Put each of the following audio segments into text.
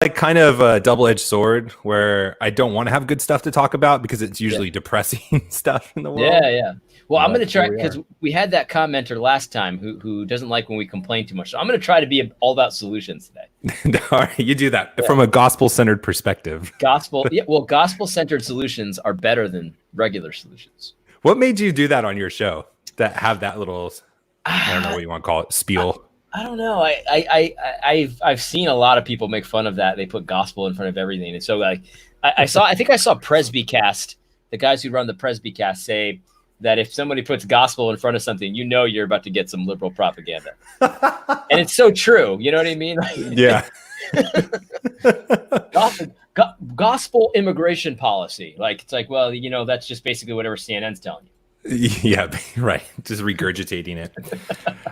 like kind of a double-edged sword where I don't want to have good stuff to talk about because it's usually depressing stuff in the world. Yeah. Well, I'm going to try, here we because are. we had that commenter last time who doesn't like when we complain too much. So I'm going to try to be all about solutions today. All right, you do that from a gospel-centered perspective. Gospel-centered solutions are better than regular solutions. What made you do that on your show? That have that little, I don't know what you want to call it, spiel. I don't know. I've seen a lot of people make fun of that. They put gospel in front of everything, and so like I think I saw Presbycast, the guys who run the Presbycast, say that if somebody puts gospel in front of something, you know you're about to get some liberal propaganda, and it's so true. You know what I mean? Yeah. Gospel immigration policy. Like it's like, well, you know, that's just basically whatever CNN's telling you. Yeah, right. Just regurgitating it.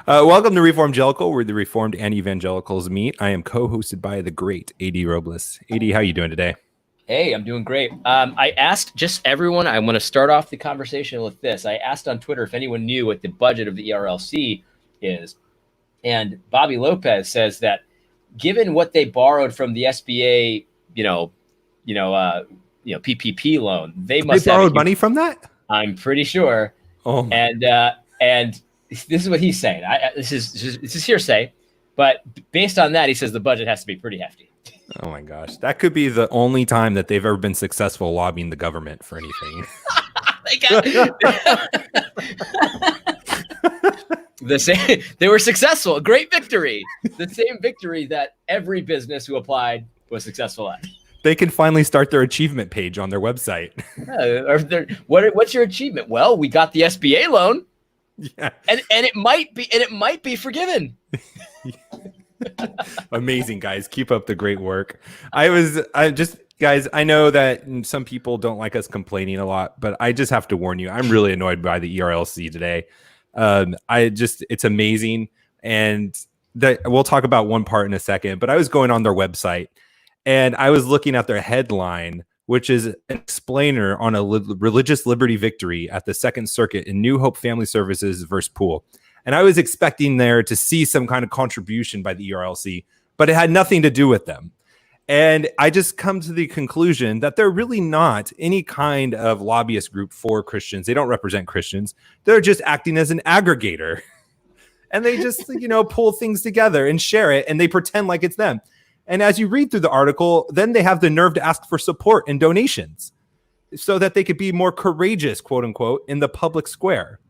Welcome to Reformgelical, where the Reformed and Evangelicals meet. I am co-hosted by the great AD Robles. AD, how you doing today? Hey, I'm doing great. I asked just everyone, I want to start off the conversation with this. I asked on Twitter if anyone knew what the budget of the ERLC is. And Bobby Lopez says that given what they borrowed from the SBA, PPP loan, they must have borrowed money from that. I'm pretty sure. Oh, and this is what he's saying. This is hearsay, but based on that, he says the budget has to be pretty hefty. Oh my gosh, that could be the only time that they've ever been successful lobbying the government for anything. They were successful. A great victory. The same victory that every business who applied was successful at. They can finally start their achievement page on their website. What's your achievement? Well, we got the SBA loan. Yeah. And it might be forgiven. Amazing, guys. Keep up the great work. Guys, I know that some people don't like us complaining a lot, but I just have to warn you, I'm really annoyed by the ERLC today. It's amazing. And we'll talk about one part in a second, but I was going on their website and I was looking at their headline, which is an explainer on a religious liberty victory at the Second Circuit in New Hope Family Services versus Poole. And I was expecting there to see some kind of contribution by the ERLC, but it had nothing to do with them. And I just come to the conclusion that they're really not any kind of lobbyist group for Christians. They don't represent Christians. They're just acting as an aggregator. And they just, pull things together and share it, and they pretend like it's them. And as you read through the article, then they have the nerve to ask for support and donations so that they could be more courageous, quote unquote, in the public square.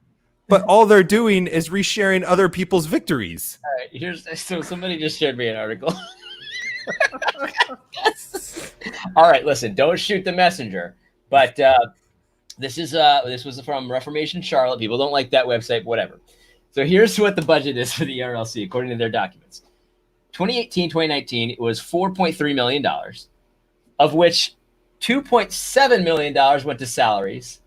But all they're doing is resharing other people's victories. All right, so somebody just shared me an article. All right, listen, don't shoot the messenger. But this was from Reformation Charlotte. People don't like that website, whatever. So here's what the budget is for the ERLC, according to their documents. 2018-2019, it was $4.3 million, of which $2.7 million went to salaries.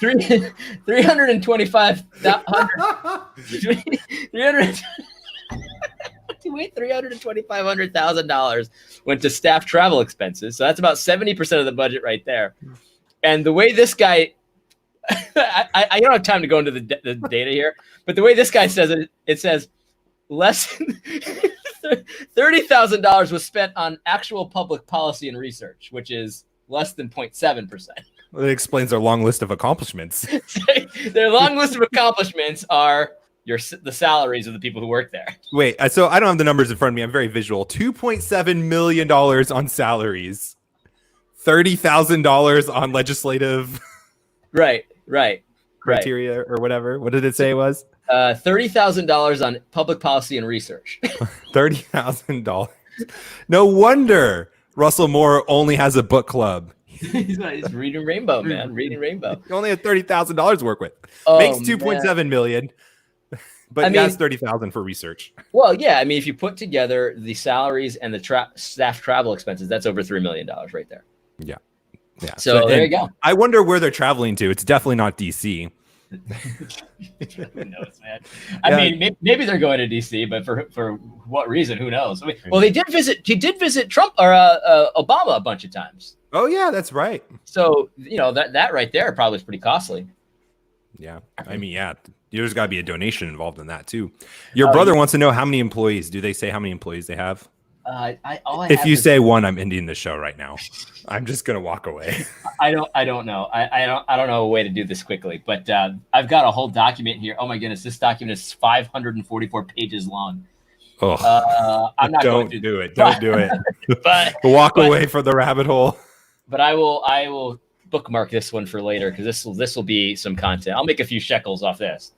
325,000 went to staff travel expenses. So that's about 70% of the budget right there. And the way this guy, I don't have time to go into the data here, but the way this guy says it, it says less than $30,000 was spent on actual public policy and research, which is less than 0.7%. Well, it explains their long list of accomplishments. Their long list of accomplishments are the salaries of the people who work there. Wait, so I don't have the numbers in front of me. I'm very visual. $2.7 million on salaries, $30,000 on legislative criteria or whatever. What did it say it was? $30,000 on public policy and research. $30,000. No wonder Russell Moore only has a book club. He's reading Rainbow, man. Reading Rainbow. He only had $30,000 to work with. Oh, makes $2.7 million, but that's $30,000 for research. Well, yeah. I mean, if you put together the salaries and the staff travel expenses, that's over $3 million right there. Yeah. So there you go. I wonder where they're traveling to. It's definitely not DC. Who knows, man? I mean, maybe they're going to DC, but for what reason? Who knows? I mean, well, he did visit Trump or Obama a bunch of times. Oh yeah, that's right. So that right there probably is pretty costly. Yeah, I mean, there's got to be a donation involved in that too. Your brother wants to know how many employees. Do they say how many employees they have? All I If have you is say one, I'm ending the show right now. I'm just gonna walk away. I don't know. I don't know a way to do this quickly, but I've got a whole document here. Oh my goodness, this document is 544 pages long. Oh, I'm not going don't through, do it. but Don't do it. but Walk but away from the rabbit hole. but I will bookmark this one for later because this will be some content. I'll make a few shekels off this.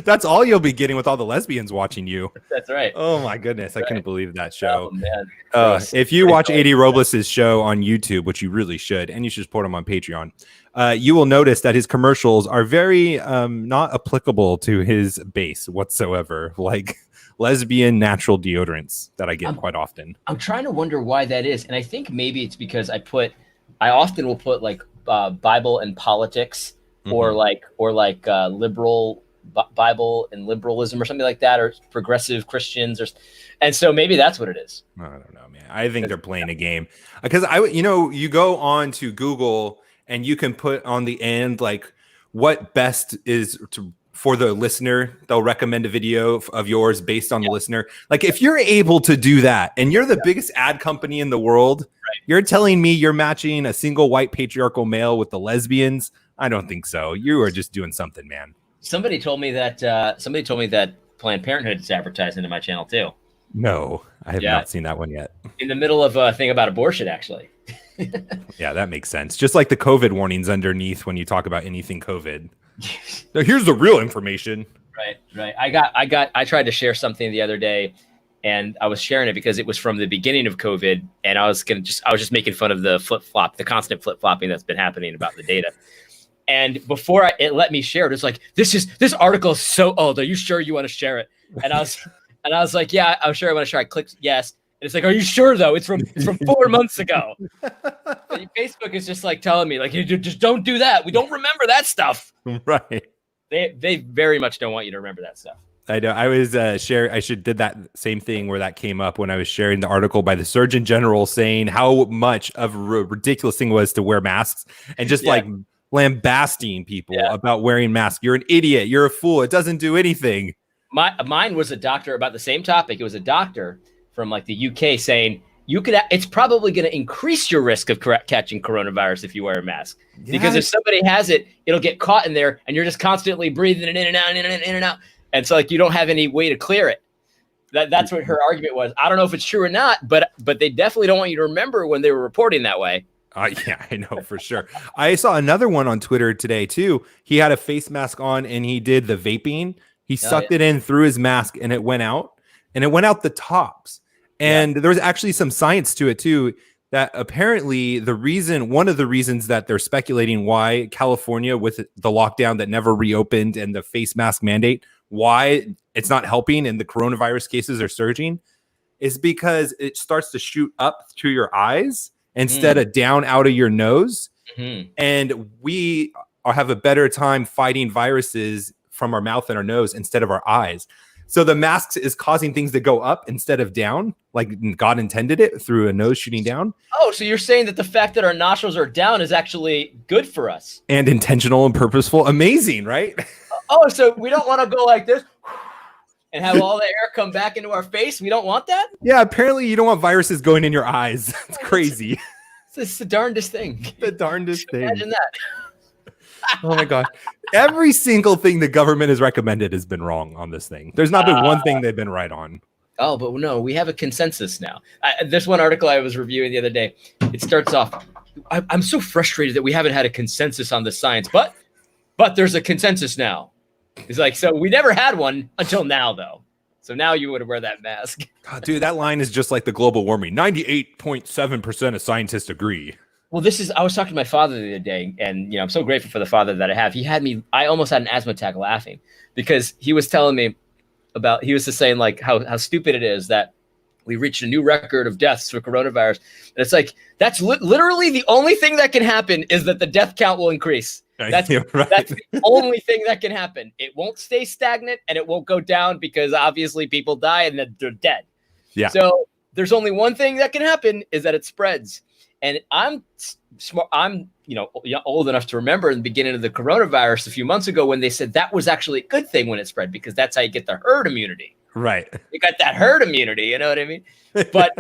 That's all you'll be getting with all the lesbians watching you. That's right. Oh my goodness, I couldn't believe that show. Oh man. If you watch AD Robles' show on YouTube, which you really should, and you should support him on Patreon, you will notice that his commercials are very not applicable to his base whatsoever, like lesbian natural deodorants that I get quite often. I'm trying to wonder why that is, and I think maybe it's because I often will put like Bible and politics, or like liberal Bible and liberalism or something like that, or progressive Christians, and so maybe that's what it is. I don't know, man. I think they're playing a game because you go on to Google and you can put on the end like what best is for the listener. They'll recommend a video of yours based on the listener. Like if you're able to do that and you're the biggest ad company in the world, you're telling me you're matching a single white patriarchal male with the lesbians? I don't think so. You are just doing something, man. Somebody told me that Planned Parenthood is advertising in my channel too. No, I have not seen that one yet. In the middle of a thing about abortion, actually. Yeah, that makes sense. Just like the COVID warnings underneath when you talk about anything COVID. Now, here's the real information. Right. I tried to share something the other day, and I was sharing it because it was from the beginning of COVID, and I was just making fun of the the constant flip flopping that's been happening about the data. And before it let me share it, it's like, this article is so old. Are you sure you want to share it? And I was like, yeah, I'm sure I want to share. I clicked yes. And it's like, are you sure though? It's from 4 months ago. And Facebook is just like telling me, like, you just don't do that. We don't remember that stuff. Right. They very much don't want you to remember that stuff. I know. I was did that same thing where that came up when I was sharing the article by the Surgeon General saying how much of a ridiculous thing was to wear masks and just like lambasting people about wearing masks. You're an idiot. You're a fool. It doesn't do anything. Mine was a doctor about the same topic. It was a doctor from like the UK saying it's probably going to increase your risk of catching coronavirus if you wear a mask, because if somebody has it, it'll get caught in there and you're just constantly breathing it in and out, in and out. And so like you don't have any way to clear it. That's what her argument was. I don't know if it's true or not, but they definitely don't want you to remember when they were reporting that way. Yeah, I know for sure. I saw another one on Twitter today too. He had a face mask on and he did the vaping. He sucked it in through his mask and it went out the tops. And there was actually some science to it too, that apparently one of the reasons that they're speculating why California, with the lockdown that never reopened and the face mask mandate, why it's not helping and the coronavirus cases are surging, is because it starts to shoot up through your eyes instead of down out of your nose. And we have a better time fighting viruses from our mouth and our nose instead of our eyes. So the masks is causing things to go up instead of down, like God intended it, through a nose shooting down. Oh, so you're saying that the fact that our nostrils are down is actually good for us. And intentional and purposeful. Amazing, right? Oh, so we don't want to go like this and have all the air come back into our face? We don't want that? Yeah, apparently you don't want viruses going in your eyes. It's crazy. It's the darndest thing. The darndest thing. Imagine that. Oh my God. Every single thing the government has recommended has been wrong on this thing. There's not been one thing they've been right on. Oh, but no, we have a consensus now. This one article I was reviewing the other day, it starts off, I'm so frustrated that we haven't had a consensus on the science, but there's a consensus now. It's like, so we never had one until now, though. So now you would wear that mask. God, dude, that line is just like the global warming. 98.7% of scientists agree. Well, I was talking to my father the other day, and I'm so grateful for the father that I have. I almost had an asthma attack laughing because he was telling me he was just saying like how stupid it is that we reached a new record of deaths for coronavirus. And it's like, that's literally the only thing that can happen is that the death count will increase. That's the only thing that can happen. It won't stay stagnant and it won't go down because obviously people die and then they're dead. Yeah. So there's only one thing that can happen is that it spreads. And I'm smart. I'm, old enough to remember in the beginning of the coronavirus a few months ago when they said that was actually a good thing when it spread because that's how you get the herd immunity. Right. You got that herd immunity, you know what I mean? But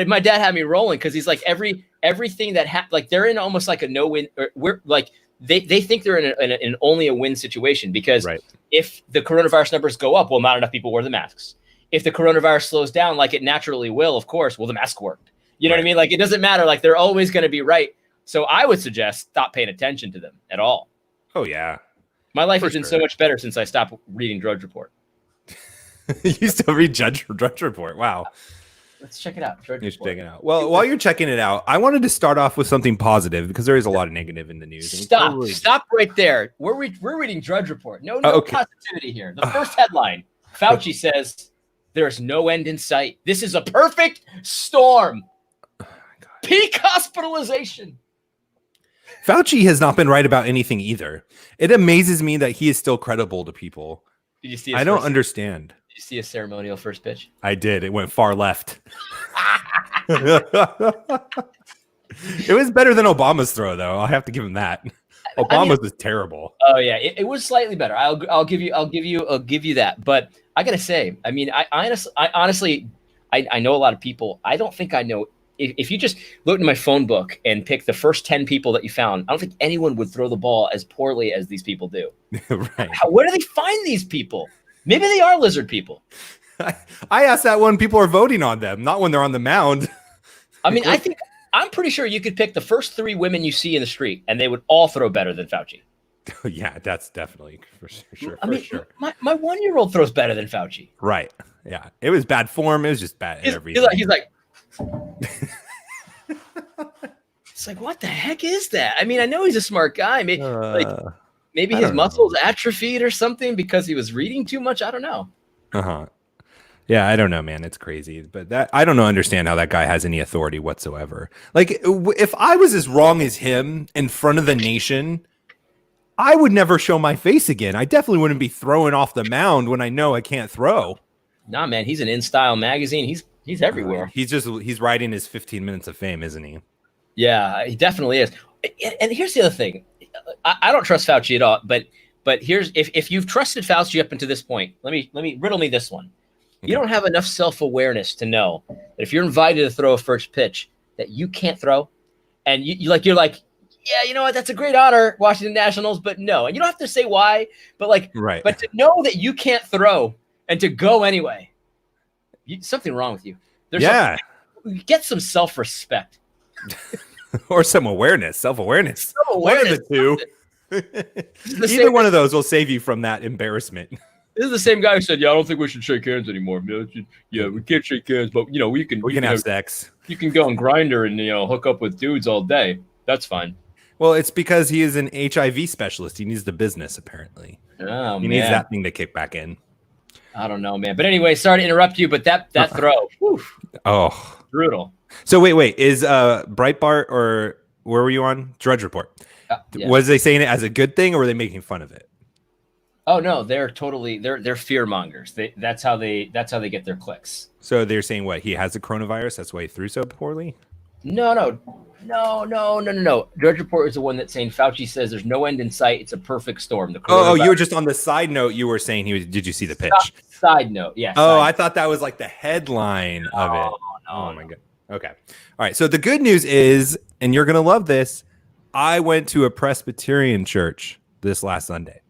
my dad had me rolling because he's like everything that like they're in almost like a no win. Or we're like they think they're in only a win situation because Right. if the coronavirus numbers go up, well, not enough people wear the masks. If the coronavirus slows down, like it naturally will, of course, well, the mask worked. You know what I mean? Like it doesn't matter. Like they're always going to be right. So I would suggest stop paying attention to them at all. Oh yeah. My life has been so much better since I stopped reading Drudge Report. You still read Drudge Report? Wow. Let's check it out. You should check it out. Well, while you're checking it out, I wanted to start off with something positive because there is a lot of negative in the news. Stop right there. We're reading Drudge Report. No positivity here. The first headline: Fauci says there's no end in sight. This is a perfect storm. Peak hospitalization. Fauci has not been right about anything either. It amazes me that he is still credible to people. Did you see? I don't understand. Did you see a ceremonial first pitch? I did. It went far left. It was better than Obama's throw, though. I'll have to give him that. Obama's was terrible. Oh yeah, it was slightly better. I'll give you that. But I gotta say, I mean, I honestly know a lot of people. I don't think I know. If you just look in my phone book and pick the first 10 people that you found, I don't think anyone would throw the ball as poorly as these people do. Right. Where do they find these people? Maybe they are lizard people. I asked that when people are voting on them, not when they're on the mound. I mean, I'm pretty sure you could pick the first 3 women you see in the street, and they would all throw better than Fauci. Yeah, that's definitely for sure. I mean, my 1-year-old throws better than Fauci. Right. Yeah. It was bad form. It was just bad at everything. He's like it's like, what the heck is that? I mean, I know he's a smart guy. Maybe his muscles atrophied or something because he was reading too much. I don't know. Yeah, I don't know, man. It's crazy. But I don't understand how that guy has any authority whatsoever. Like, if I was as wrong as him in front of the nation, I would never show my face again. I definitely wouldn't be throwing off the mound when I know I can't throw. Nah, man, he's an In Style magazine. He's everywhere. He's riding his 15 minutes of fame, isn't he? Yeah, he definitely is. And here's the other thing. I don't trust Fauci at all, but here's if you've trusted Fauci up until this point, let me riddle me this one. You don't have enough self-awareness to know that if you're invited to throw a first pitch that you can't throw, and you're like, yeah, you know what, that's a great honor, Washington Nationals, but no, and you don't have to say why, but but to know that you can't throw and to go anyway, something wrong with you. Get some self-respect. Or some awareness, self-awareness. One of the two. Either one of those will save you from that embarrassment. This is the same guy who said, "Yeah, I don't think we should shake hands anymore. Yeah, we can't shake hands, but we can have sex. You can go on Grindr and hook up with dudes all day. That's fine." Well, it's because he is an HIV specialist. He needs the business, apparently. Oh, he needs that thing to kick back in. I don't know, man. But anyway, sorry to interrupt you, but that throw, brutal. So wait, is Breitbart or where were you on? Drudge Report. Yeah. Was they saying it as a good thing or were they making fun of it? Oh no, they're fear mongers. That's how they get their clicks. So they're saying what, he has the coronavirus, that's why he threw so poorly? No. Drudge Report is the one that's saying Fauci says there's no end in sight. It's a perfect storm. You were just on the side note. You were saying did you see the pitch? Side note, yeah. I thought that was like the headline of it. Oh my God. Okay. All right. So the good news is, and you're going to love this, I went to a Presbyterian church this last Sunday.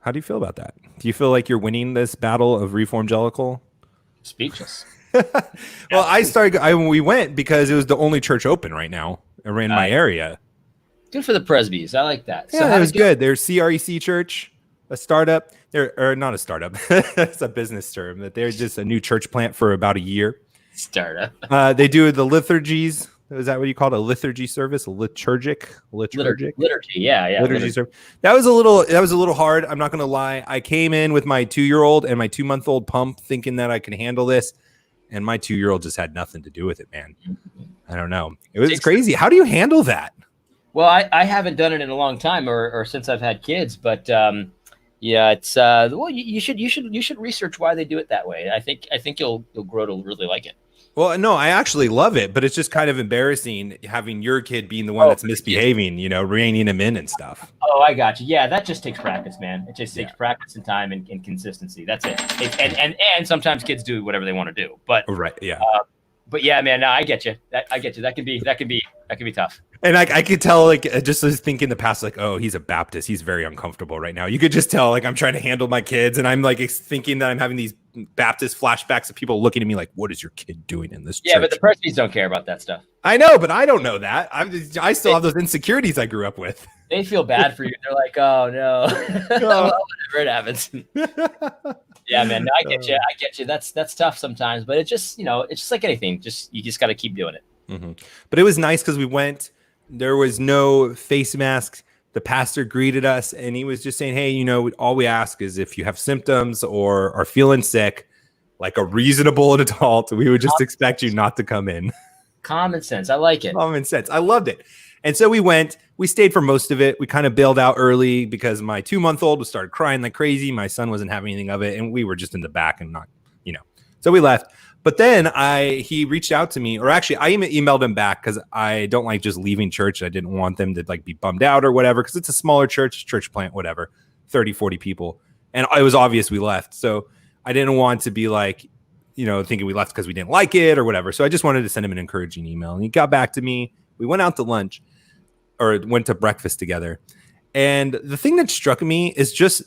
How do you feel about that? Do you feel like you're winning this battle of Reformgelical? Speechless. Well, we went because it was the only church open right now around my area. Good for the Presbys. I like that. Yeah, it was good. There's CREC Church, a startup. Or not a startup. That's a business term. That they're just a new church plant for about a year. Startup. They do the liturgies. Is that what you call it? A liturgy service? A liturgic? Liturgy. Yeah. Liturgy service. That was a little hard. I'm not going to lie. I came in with my 2-year-old and my 2-month-old pump thinking that I can handle this. And my 2-year-old just had nothing to do with it, man. I don't know. It was crazy. How do you handle that? Well, I haven't done it in a long time or since I've had kids, but yeah, it's you should research why they do it that way. I think you'll grow to really like it. Well, no, I actually love it, but it's just kind of embarrassing having your kid being the one Oh, that's misbehaving, reining him in and stuff. oh, I got you. Yeah, that just takes practice, man. It just takes Yeah. practice and time and consistency. That's it. And sometimes kids do whatever they want to do. But Right. Yeah. yeah, man, no, I get you. I get you. That can be tough. And I could tell, like, just thinking in the past, like, oh, he's a Baptist. He's very uncomfortable right now. You could just tell, like, I'm trying to handle my kids, and I'm like thinking that I'm having these Baptist flashbacks of people looking at me like, what is your kid doing in this church? Yeah, but the Presbys don't care about that stuff. I know, but I don't know that. I still have those insecurities I grew up with. They feel bad for you. They're like, oh no, well, whatever it happens. Yeah, man, no, I get you. I get you. That's tough sometimes, but it's just it's just like anything. You just got to keep doing it. Mm-hmm. But it was nice because we went. There was no face masks. The pastor greeted us, and he was just saying, "Hey, all we ask is if you have symptoms or are feeling sick, like a reasonable adult, we would just expect you not to come in." Common sense. I like it. Common sense. I loved it. And so we went. We stayed for most of it. We kind of bailed out early because my 2-month-old started crying like crazy. My son wasn't having anything of it, and we were just in the back and not. So we left. But then he reached out to me, or actually I emailed him back because I don't like just leaving church. I didn't want them to be bummed out or whatever, because it's a smaller church plant, whatever, 30, 40 people. And it was obvious we left. So I didn't want to be thinking we left because we didn't like it or whatever. So I just wanted to send him an encouraging email. And he got back to me. We went out to lunch or went to breakfast together. And the thing that struck me is just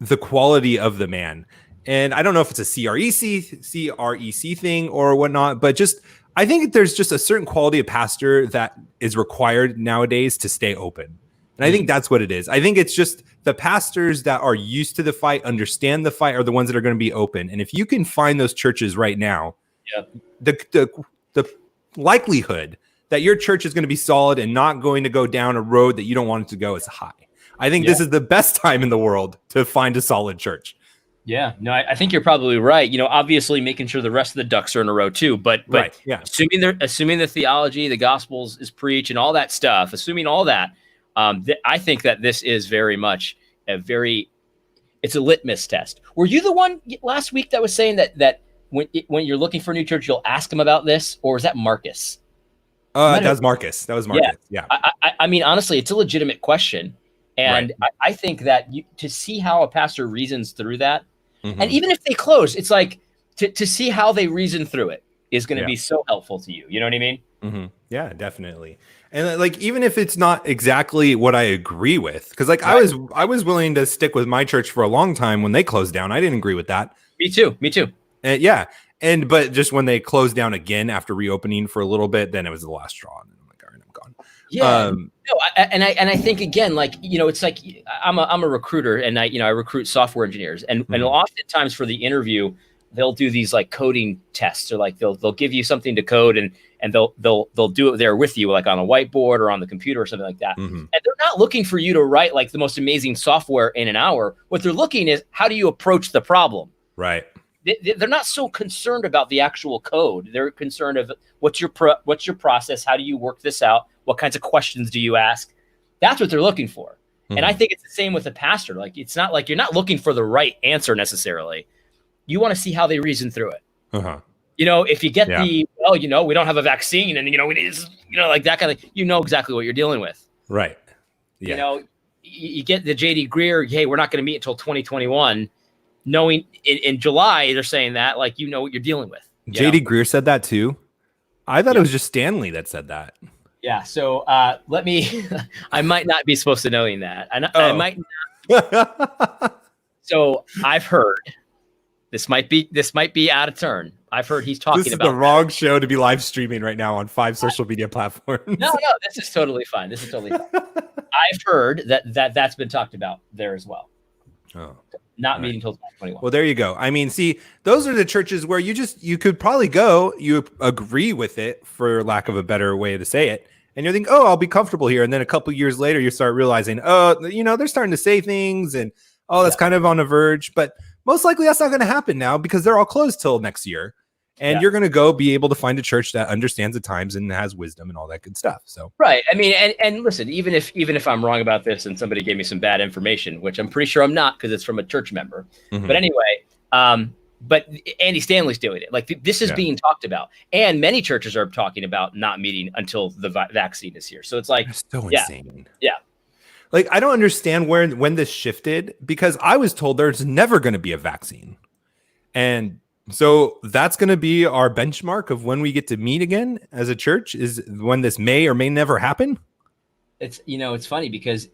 the quality of the man. And I don't know if it's a CREC thing or whatnot, but just I think there's just a certain quality of pastor that is required nowadays to stay open. And I think that's what it is. I think it's just the pastors that are used to the fight, understand the fight, are the ones that are going to be open. And if you can find those churches right now, the likelihood that your church is going to be solid and not going to go down a road that you don't want it to go is high. I think this is the best time in the world to find a solid church. Yeah, no, I think you're probably right. Obviously making sure the rest of the ducks are in a row too. But right, yeah. assuming the theology, the gospels is preached and all that stuff, assuming all that, I think that this is very much it's a litmus test. Were you the one last week that was saying that when you're looking for a new church, you'll ask them about this, or is that Marcus? That was Marcus. Yeah. I mean, honestly, it's a legitimate question. And right. I think that to see how a pastor reasons through that, and even if they close, it's like to see how they reason through it is going to be so helpful to you. You know what I mean? Mm-hmm. Yeah, definitely. And even if it's not exactly what I agree with, because I was willing to stick with my church for a long time when they closed down. I didn't agree with that. Me too. Yeah. But just when they closed down again after reopening for a little bit, then it was the last straw. And I'm like, all right, I'm gone. Yeah. I think again, it's like I'm a recruiter, and I recruit software engineers, and oftentimes for the interview, they'll do these coding tests, or they'll give you something to code, and they'll do it there with you, like on a whiteboard or on the computer or something like that. And they're not looking for you to write the most amazing software in an hour. What they're looking is, how do you approach the problem? Right. They're not so concerned about the actual code. They're concerned of what's your process? How do you work this out? What kinds of questions do you ask? That's what they're looking for. And I think it's the same with a pastor. It's not like you're not looking for the right answer necessarily. You want to see how they reason through it. If you get we don't have a vaccine, and we need that kind of, exactly what you're dealing with. Right. Yeah. You get the JD Greer, hey, we're not going to meet until 2021. Knowing in July, they're saying that, what you're dealing with. JD Greer said that too. I thought it was just Stanley that said that. Yeah. So let me, I might not be supposed to knowing that. I might not. So I've heard this might be out of turn. I've heard he's talking about. This is the wrong show to be live streaming right now on 5 social media platforms. No, this is totally fine. I've heard that's been talked about there as well. Oh. Not meeting until 2021. Well, there you go. I mean, see, those are the churches where you could probably go, you agree with it, for lack of a better way to say it, and you think, oh, I'll be comfortable here. And then a couple years later, you start realizing, oh, they're starting to say things, and that's kind of on the verge. But most likely that's not going to happen now, because they're all closed till next year. And you're going to go be able to find a church that understands the times and has wisdom and all that good stuff. So right. I mean, and listen, even if I'm wrong about this and somebody gave me some bad information, which I'm pretty sure I'm not, because it's from a church member. But anyway, but Andy Stanley's doing it. Like this is Yeah. being talked about, and many churches are talking about not meeting until the vaccine is here. So it's like, That's so yeah, insane. yeah. Like, I don't understand when this shifted, because I was told there's never going to be a vaccine. And so that's going to be our benchmark of when we get to meet again as a church, is when this may or may never happen. It's, it's funny because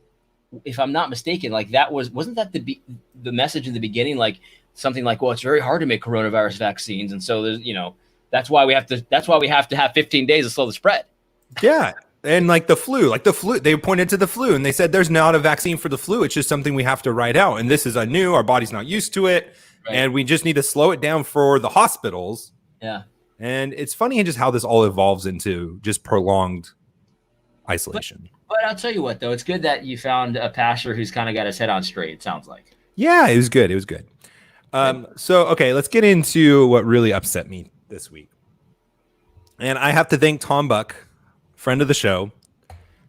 if I'm not mistaken, like wasn't that the message in the beginning, like something like, well, it's very hard to make coronavirus vaccines. And so there's, that's why we have to have 15 days to slow the spread. Yeah. And like the flu, they pointed to the flu and they said there's not a vaccine for the flu. It's just something we have to write out. And this is new. Our body's not used to it. Right. And we just need to slow it down for the hospitals. Yeah. And it's funny just how this all evolves into just prolonged isolation. But I'll tell you what, though, it's good that you found a pastor who's kind of got his head on straight, it sounds like. Yeah, it was good. It was good. So, okay, let's get into what really upset me this week. And I have to thank Tom Buck, friend of the show,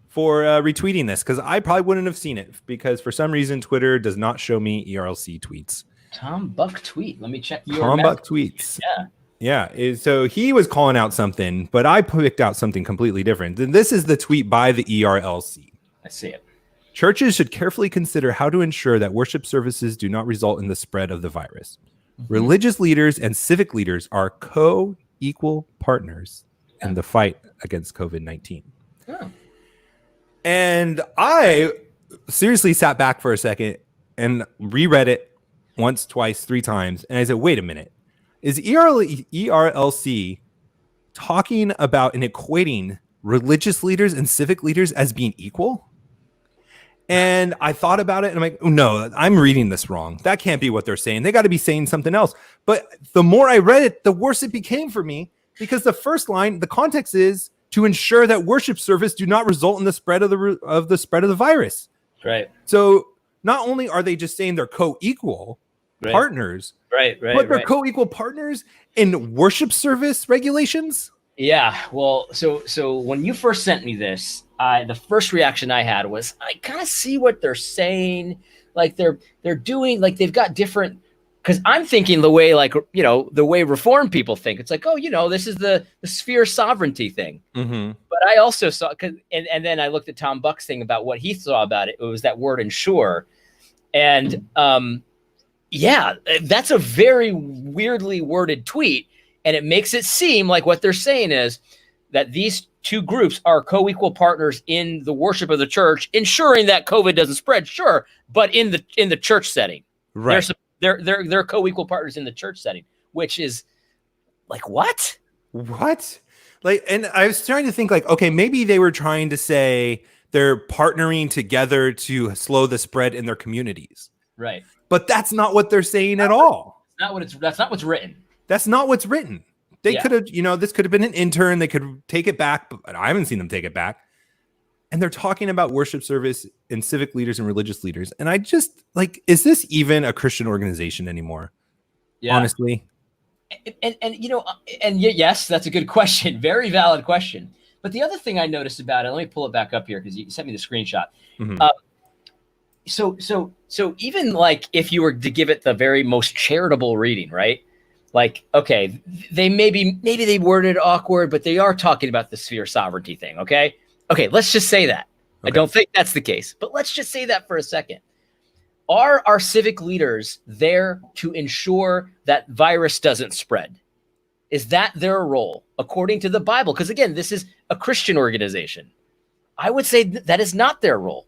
for retweeting this, because I probably wouldn't have seen it, because for some reason Twitter does not show me ERLC tweets. Tom Buck tweet. Let me check your Tom Buck tweets. Yeah. Yeah. So he was calling out something, but I picked out something completely different. And this is the tweet by the ERLC. I see it. Churches should carefully consider how to ensure that worship services do not result in the spread of the virus. Mm-hmm. Religious leaders and civic leaders are co-equal partners in the fight against COVID-19. Oh. And I seriously sat back for a second and reread it once, twice, 3 times. And I said, wait a minute. Is ERLC talking about and equating religious leaders and civic leaders as being equal? And I thought about it and I'm like, oh, no, I'm reading this wrong. That can't be what they're saying. They got to be saying something else. But the more I read it, the worse it became for me, because the first line, the context is to ensure that worship service do not result in the spread of the virus. Right. So not only are they just saying they're co-equal partners, but they're co-equal partners in worship service regulations. Yeah. Well, so when you first sent me this, the first reaction I had was, I kind of see what they're saying. Like they're doing, like they've got different, because I'm thinking the way, like, the way Reform people think. It's like, oh, this is the sphere sovereignty thing. Mm-hmm. But I also saw, and then I looked at Tom Buck's thing about what he saw about it. It was that word ensure. And yeah, that's a very weirdly worded tweet. And it makes it seem like what they're saying is that these two groups are co-equal partners in the worship of the church, ensuring that COVID doesn't spread. Sure, but in the church setting, right? They're co-equal partners in the church setting, which is like what? Like, and I was trying to think, like, okay, maybe they were trying to say they're partnering together to slow the spread in their communities, right? But that's not what they're saying at all. That's not what's written. That's not what's written. They could have, this could have been an intern. They could take it back, but I haven't seen them take it back. And they're talking about worship service and civic leaders and religious leaders. And I just like, is this even a Christian organization anymore? Yeah. Honestly. And yes, that's a good question. Very valid question. But the other thing I noticed about it, let me pull it back up here because you sent me the screenshot. Mm-hmm. So even like if you were to give it the very most charitable reading, right? Like, okay, they maybe they worded it awkward, but they are talking about the sphere sovereignty thing. Okay, let's just say that. Okay. I don't think that's the case, but let's just say that for a second. Are our civic leaders there to ensure that virus doesn't spread? Is that their role according to the Bible? Because again, this is a Christian organization. I would say that is not their role.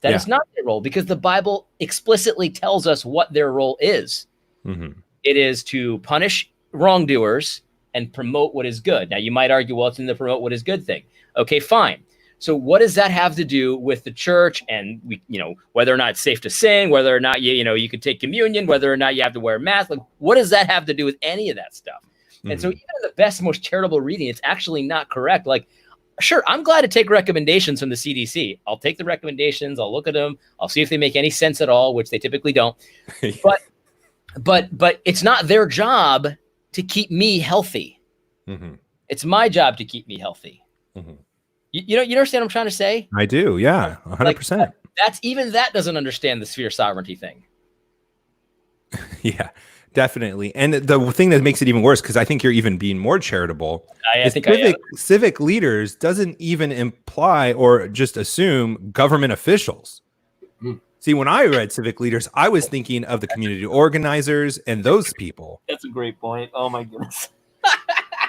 That is not their role, because the Bible explicitly tells us what their role is. Mm-hmm. It is to punish wrongdoers and promote what is good. Now, you might argue, well, it's in the promote what is good thing. Okay, fine. So what does that have to do with the church and whether or not it's safe to sing, whether or not you can take communion, whether or not you have to wear a mask? Like, what does that have to do with any of that stuff? Mm-hmm. And so even in the best, most charitable reading, it's actually not correct. Like, sure, I'm glad to take recommendations from the CDC. I'll take the recommendations. I'll look at them. I'll see if they make any sense at all, which they typically don't. But it's not their job to keep me healthy. Mm-hmm. It's my job to keep me healthy. Mm-hmm. You understand what I'm trying to say? I do. Yeah. 100%. That doesn't understand the sphere sovereignty thing. Yeah, definitely. And the thing that makes it even worse, because I think you're even being more charitable, I is think I am. civic leaders doesn't even imply or just assume government officials. Hmm. See, when I read civic leaders, I was thinking of the community organizers and those people. That's a great point. Oh my goodness.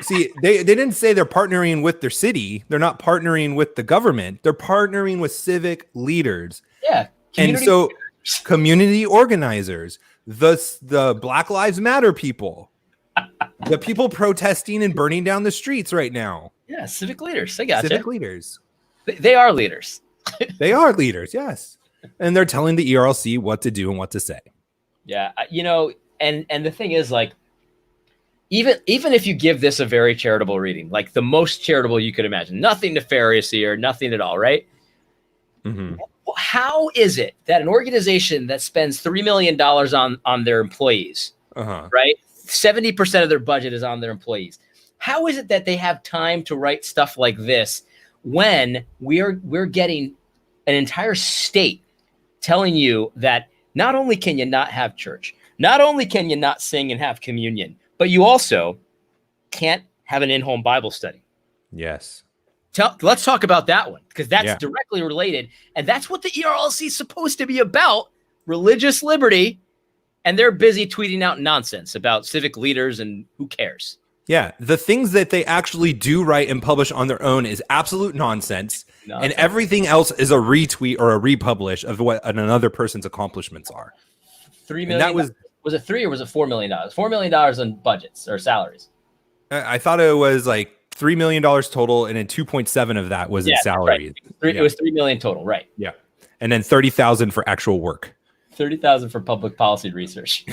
See, they didn't say they're partnering with their city. They're not partnering with the government. They're partnering with civic leaders. Yeah. And so community organizers, the Black Lives Matter people, the people protesting and burning down the streets right now. Yeah, civic leaders. I gotcha. Civic leaders. They are leaders. They are leaders, yes. And they're telling the ERLC what to do and what to say. Yeah, and the thing is, like, even if you give this a very charitable reading, like the most charitable you could imagine, nothing nefarious here, nothing at all, right? Mm-hmm. How is it that an organization that spends $3 million on their employees, right? 70% of their budget is on their employees. How is it that they have time to write stuff like this when we're getting an entire state telling you that not only can you not have church, not only can you not sing and have communion, but you also can't have an in-home Bible study? Yes. Let's talk about that one, because that's directly related. And that's what the ERLC is supposed to be about, religious liberty. And they're busy tweeting out nonsense about civic leaders and who cares. Yeah. The things that they actually do write and publish on their own is absolute nonsense. And everything else is a retweet or a republish of what another person's accomplishments are. $3 million. That was it $3 or was it $4 million? $4 million on budgets or salaries. I thought it was like $3 million total, and then 2.7 of that was in salary. Right. It was $3 million total, right? Yeah, and then 30,000 for actual work. 30,000 for public policy research.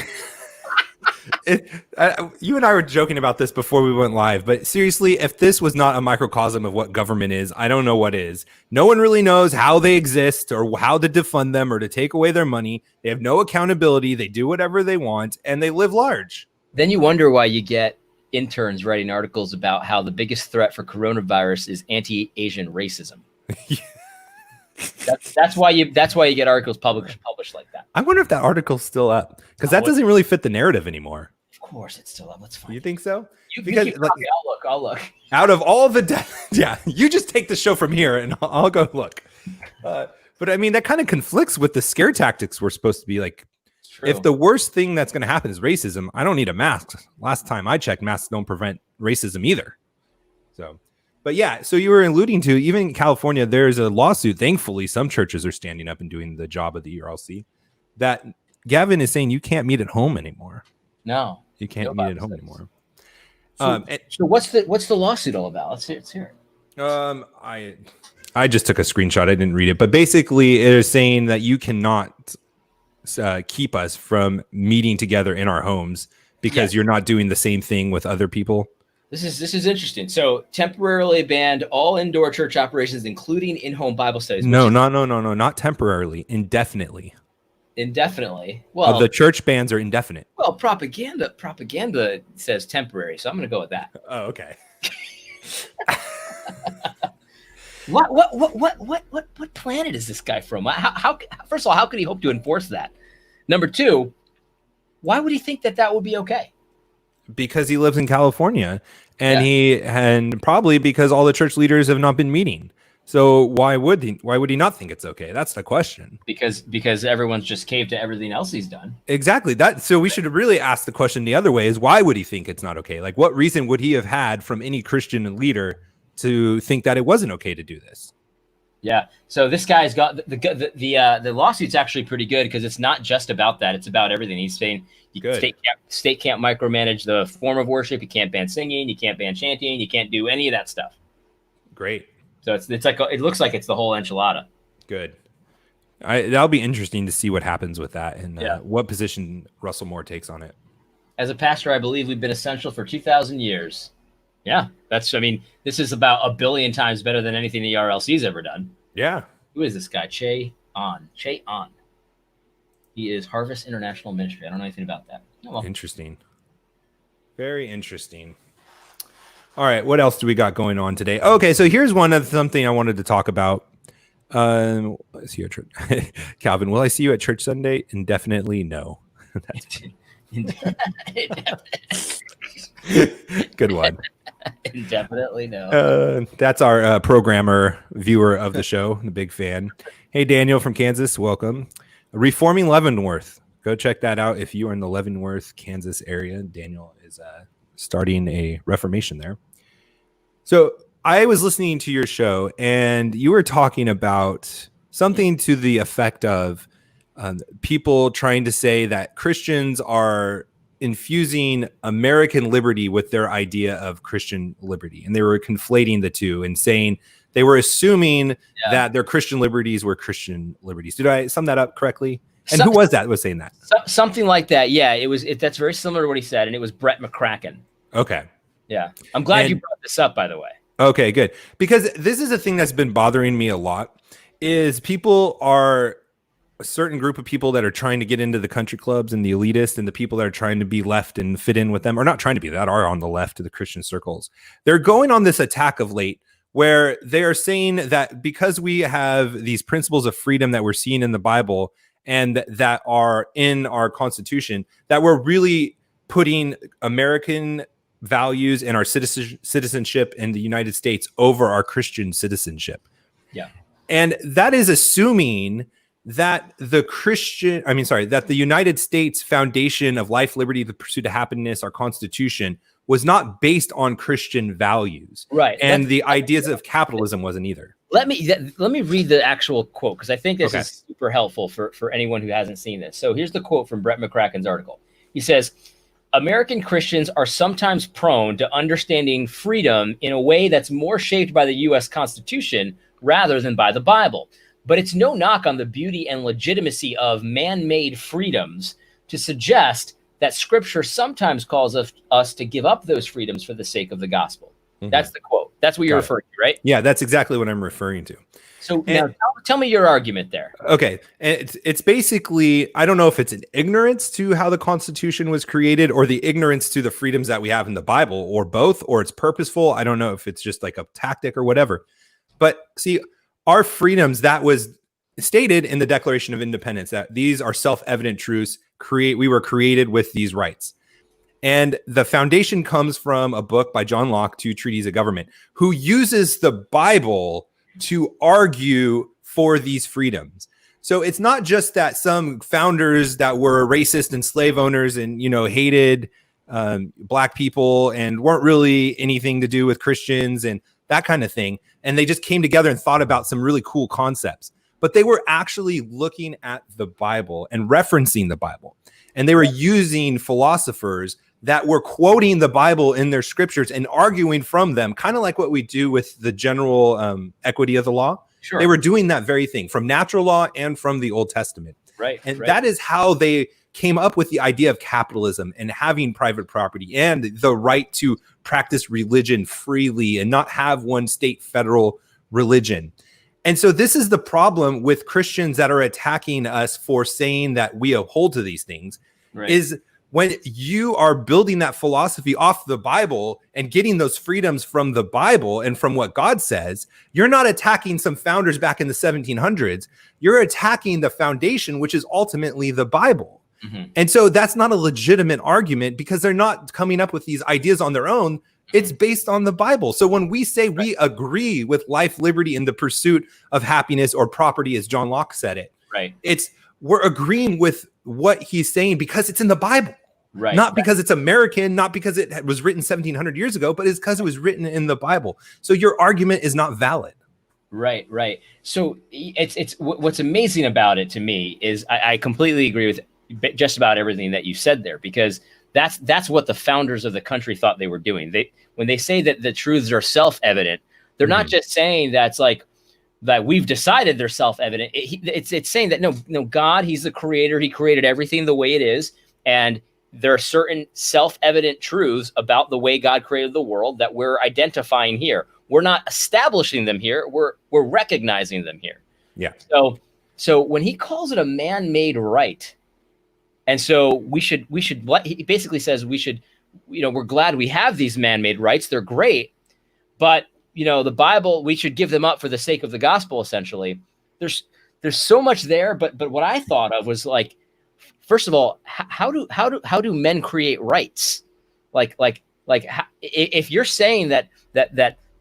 You and I were joking about this before we went live, but seriously, if this was not a microcosm of what government is, I don't know what is. No one really knows how they exist or how to defund them or to take away their money. They have no accountability. They do whatever they want, and they live large. Then you wonder why you get interns writing articles about how the biggest threat for coronavirus is anti-Asian racism. That's why you get articles published like that. I wonder if that article's still up, because that doesn't really fit the narrative anymore. Of course, it's still up. Let's find. You think so? Because I'll look. Out of all the you just take the show from here, and I'll go look. But I mean, that kind of conflicts with the scare tactics we're supposed to be like. If the worst thing that's going to happen is racism, I don't need a mask. Last time I checked, masks don't prevent racism either. So. But yeah, so you were alluding to, even in California, there's a lawsuit. Thankfully, some churches are standing up and doing the job of the ERLC. That Gavin is saying you can't meet at home anymore. No, you can't meet at home anymore. So what's the lawsuit all about? Let's hear it. I just took a screenshot. I didn't read it, but basically, it is saying that you cannot keep us from meeting together in our homes because you're not doing the same thing with other people. This is interesting. So temporarily banned all indoor church operations, including in-home Bible studies. No, not temporarily, indefinitely. Indefinitely. Well, the church bans are indefinite. Well, propaganda says temporary, so I'm going to go with that. Oh, okay. What planet is this guy from? How first of all, how could he hope to enforce that? Number two, why would he think that would be okay? Because he lives in California, and probably because all the church leaders have not been meeting. So why would he not think it's okay? That's the question. Because everyone's just caved to everything else he's done. Exactly. So we should really ask the question the other way: is why would he think it's not okay? Like, what reason would he have had from any Christian leader to think that it wasn't okay to do this? Yeah. So this guy's got the lawsuit's actually pretty good because it's not just about that; it's about everything. He's saying state can't micromanage the form of worship. You can't ban singing. You can't ban chanting. You can't do any of that stuff. Great. So it's like it looks like it's the whole enchilada. Good. That'll be interesting to see what happens with that and what position Russell Moore takes on it. As a pastor, I believe we've been essential for 2,000 years. Yeah, this is about 1 billion times better than anything the RLC's ever done. Yeah. Who is this guy? Che On. He is Harvest International Ministry. I don't know anything about that. Oh, well. Interesting. Very interesting. All right, what else do we got going on today? Okay, so here's something I wanted to talk about. See you at church. Calvin, will I see you at church Sunday? Indefinitely no. Good one. Indefinitely no. That's our programmer viewer of the show, the big fan. Hey, Daniel from Kansas, welcome. Reforming Leavenworth. Go check that out if you are in the Leavenworth, Kansas area. Daniel is starting a reformation there. So I was listening to your show, and you were talking about something to the effect of people trying to say that Christians are infusing American liberty with their idea of Christian liberty. And they were conflating the two and saying they were assuming that their Christian liberties were Christian liberties. Did I sum that up correctly? And who was that was saying that? Something like that. Yeah, that's very similar to what he said. And it was Brett McCracken. Okay. Yeah. I'm glad you brought this up, by the way. Okay, good. Because this is a thing that's been bothering me a lot is people are a certain group of people that are trying to get into the country clubs and the elitist and the people that are trying to be left and fit in with them, or not trying to be, that are on the left of the Christian circles. They're going on this attack of late where they are saying that because we have these principles of freedom that we're seeing in the Bible and that are in our Constitution, that we're really putting American values and our citizenship in the United States over our Christian citizenship. Yeah. And that is assuming that that the United States foundation of life, liberty, the pursuit of happiness, our Constitution, was not based on Christian values. Right. And the ideas of capitalism wasn't either. Let me read the actual quote, because I think this is super helpful for anyone who hasn't seen this. So here's the quote from Brett McCracken's article. He says, American Christians are sometimes prone to understanding freedom in a way that's more shaped by the U.S. Constitution rather than by the Bible. But it's no knock on the beauty and legitimacy of man-made freedoms to suggest that Scripture sometimes calls us to give up those freedoms for the sake of the gospel. Mm-hmm. That's the quote. That's what you're referring to, right? Yeah, that's exactly what I'm referring to. So now tell me your argument there. Okay. It's basically, I don't know if it's an ignorance to how the Constitution was created or the ignorance to the freedoms that we have in the Bible, or both, or it's purposeful. I don't know if it's just like a tactic or whatever. But see, our freedoms, that was stated in the Declaration of Independence, that these are self-evident truths. We were created with these rights. And the foundation comes from a book by John Locke, Two Treatises of Government, who uses the Bible to argue for these freedoms. So it's not just that some founders that were racist and slave owners and, hated black people and weren't really anything to do with Christians and that kind of thing. And they just came together and thought about some really cool concepts. But they were actually looking at the Bible and referencing the Bible. And they were using philosophers that were quoting the Bible in their scriptures and arguing from them, kind of like what we do with the general equity of the law. Sure. They were doing that very thing from natural law and from the Old Testament. Right. And that is how they came up with the idea of capitalism and having private property and the right to practice religion freely and not have one state federal religion. And so this is the problem with Christians that are attacking us for saying that we hold to these things, is when you are building that philosophy off the Bible and getting those freedoms from the Bible and from what God says, you're not attacking some founders back in the 1700s. You're attacking the foundation, which is ultimately the Bible. Mm-hmm. And so that's not a legitimate argument because they're not coming up with these ideas on their own. It's based on the Bible. So when we say we agree with life, liberty, and the pursuit of happiness or property, as John Locke said it, we're agreeing with what he's saying because it's in the Bible. Right. Not because it's American, not because it was written 1700 years ago, but it's because it was written in the Bible. So your argument is not valid. Right. So it's what's amazing about it to me is I completely agree with just about everything that you said there, because that's what the founders of the country thought they were doing. When they say that the truths are self-evident, they're not just saying that's like that we've decided they're self-evident. It's saying that no, God, he's the creator. He created everything the way it is. And there are certain self-evident truths about the way God created the world that we're identifying here. We're not establishing them here. We're recognizing them here. Yeah. So when he calls it a man-made right, and so we should he basically says we should, we're glad we have these man-made rights. They're great, but the Bible, we should give them up for the sake of the gospel. Essentially, there's so much there. But what I thought of was like, first of all, how do men create rights? If you're saying that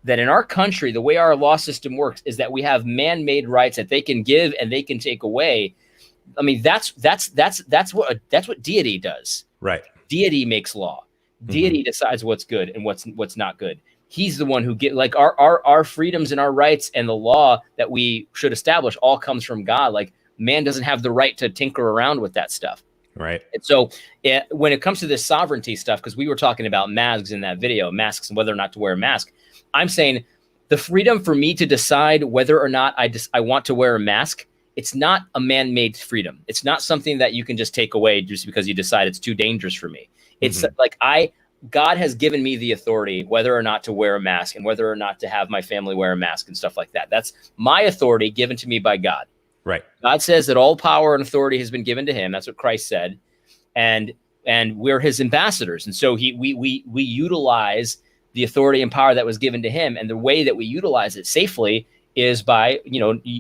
in our country, the way our law system works is that we have man-made rights that they can give and they can take away. I mean, that's what deity does. Right. Deity makes law. Deity decides what's good and what's not good. He's the one who get like our freedoms and our rights and the law that we should establish all comes from God. Like, man doesn't have the right to tinker around with that stuff. Right. And so when it comes to this sovereignty stuff, because we were talking about masks in that video, masks and whether or not to wear a mask, I'm saying the freedom for me to decide whether or not I want to wear a mask, it's not a man-made freedom. It's not something that you can just take away just because you decide it's too dangerous for me. It's like God has given me the authority whether or not to wear a mask and whether or not to have my family wear a mask and stuff like that. That's my authority given to me by God. Right. God says that all power and authority has been given to him. That's what Christ said. And we're his ambassadors. And so we utilize the authority and power that was given to him. And the way that we utilize it safely is by,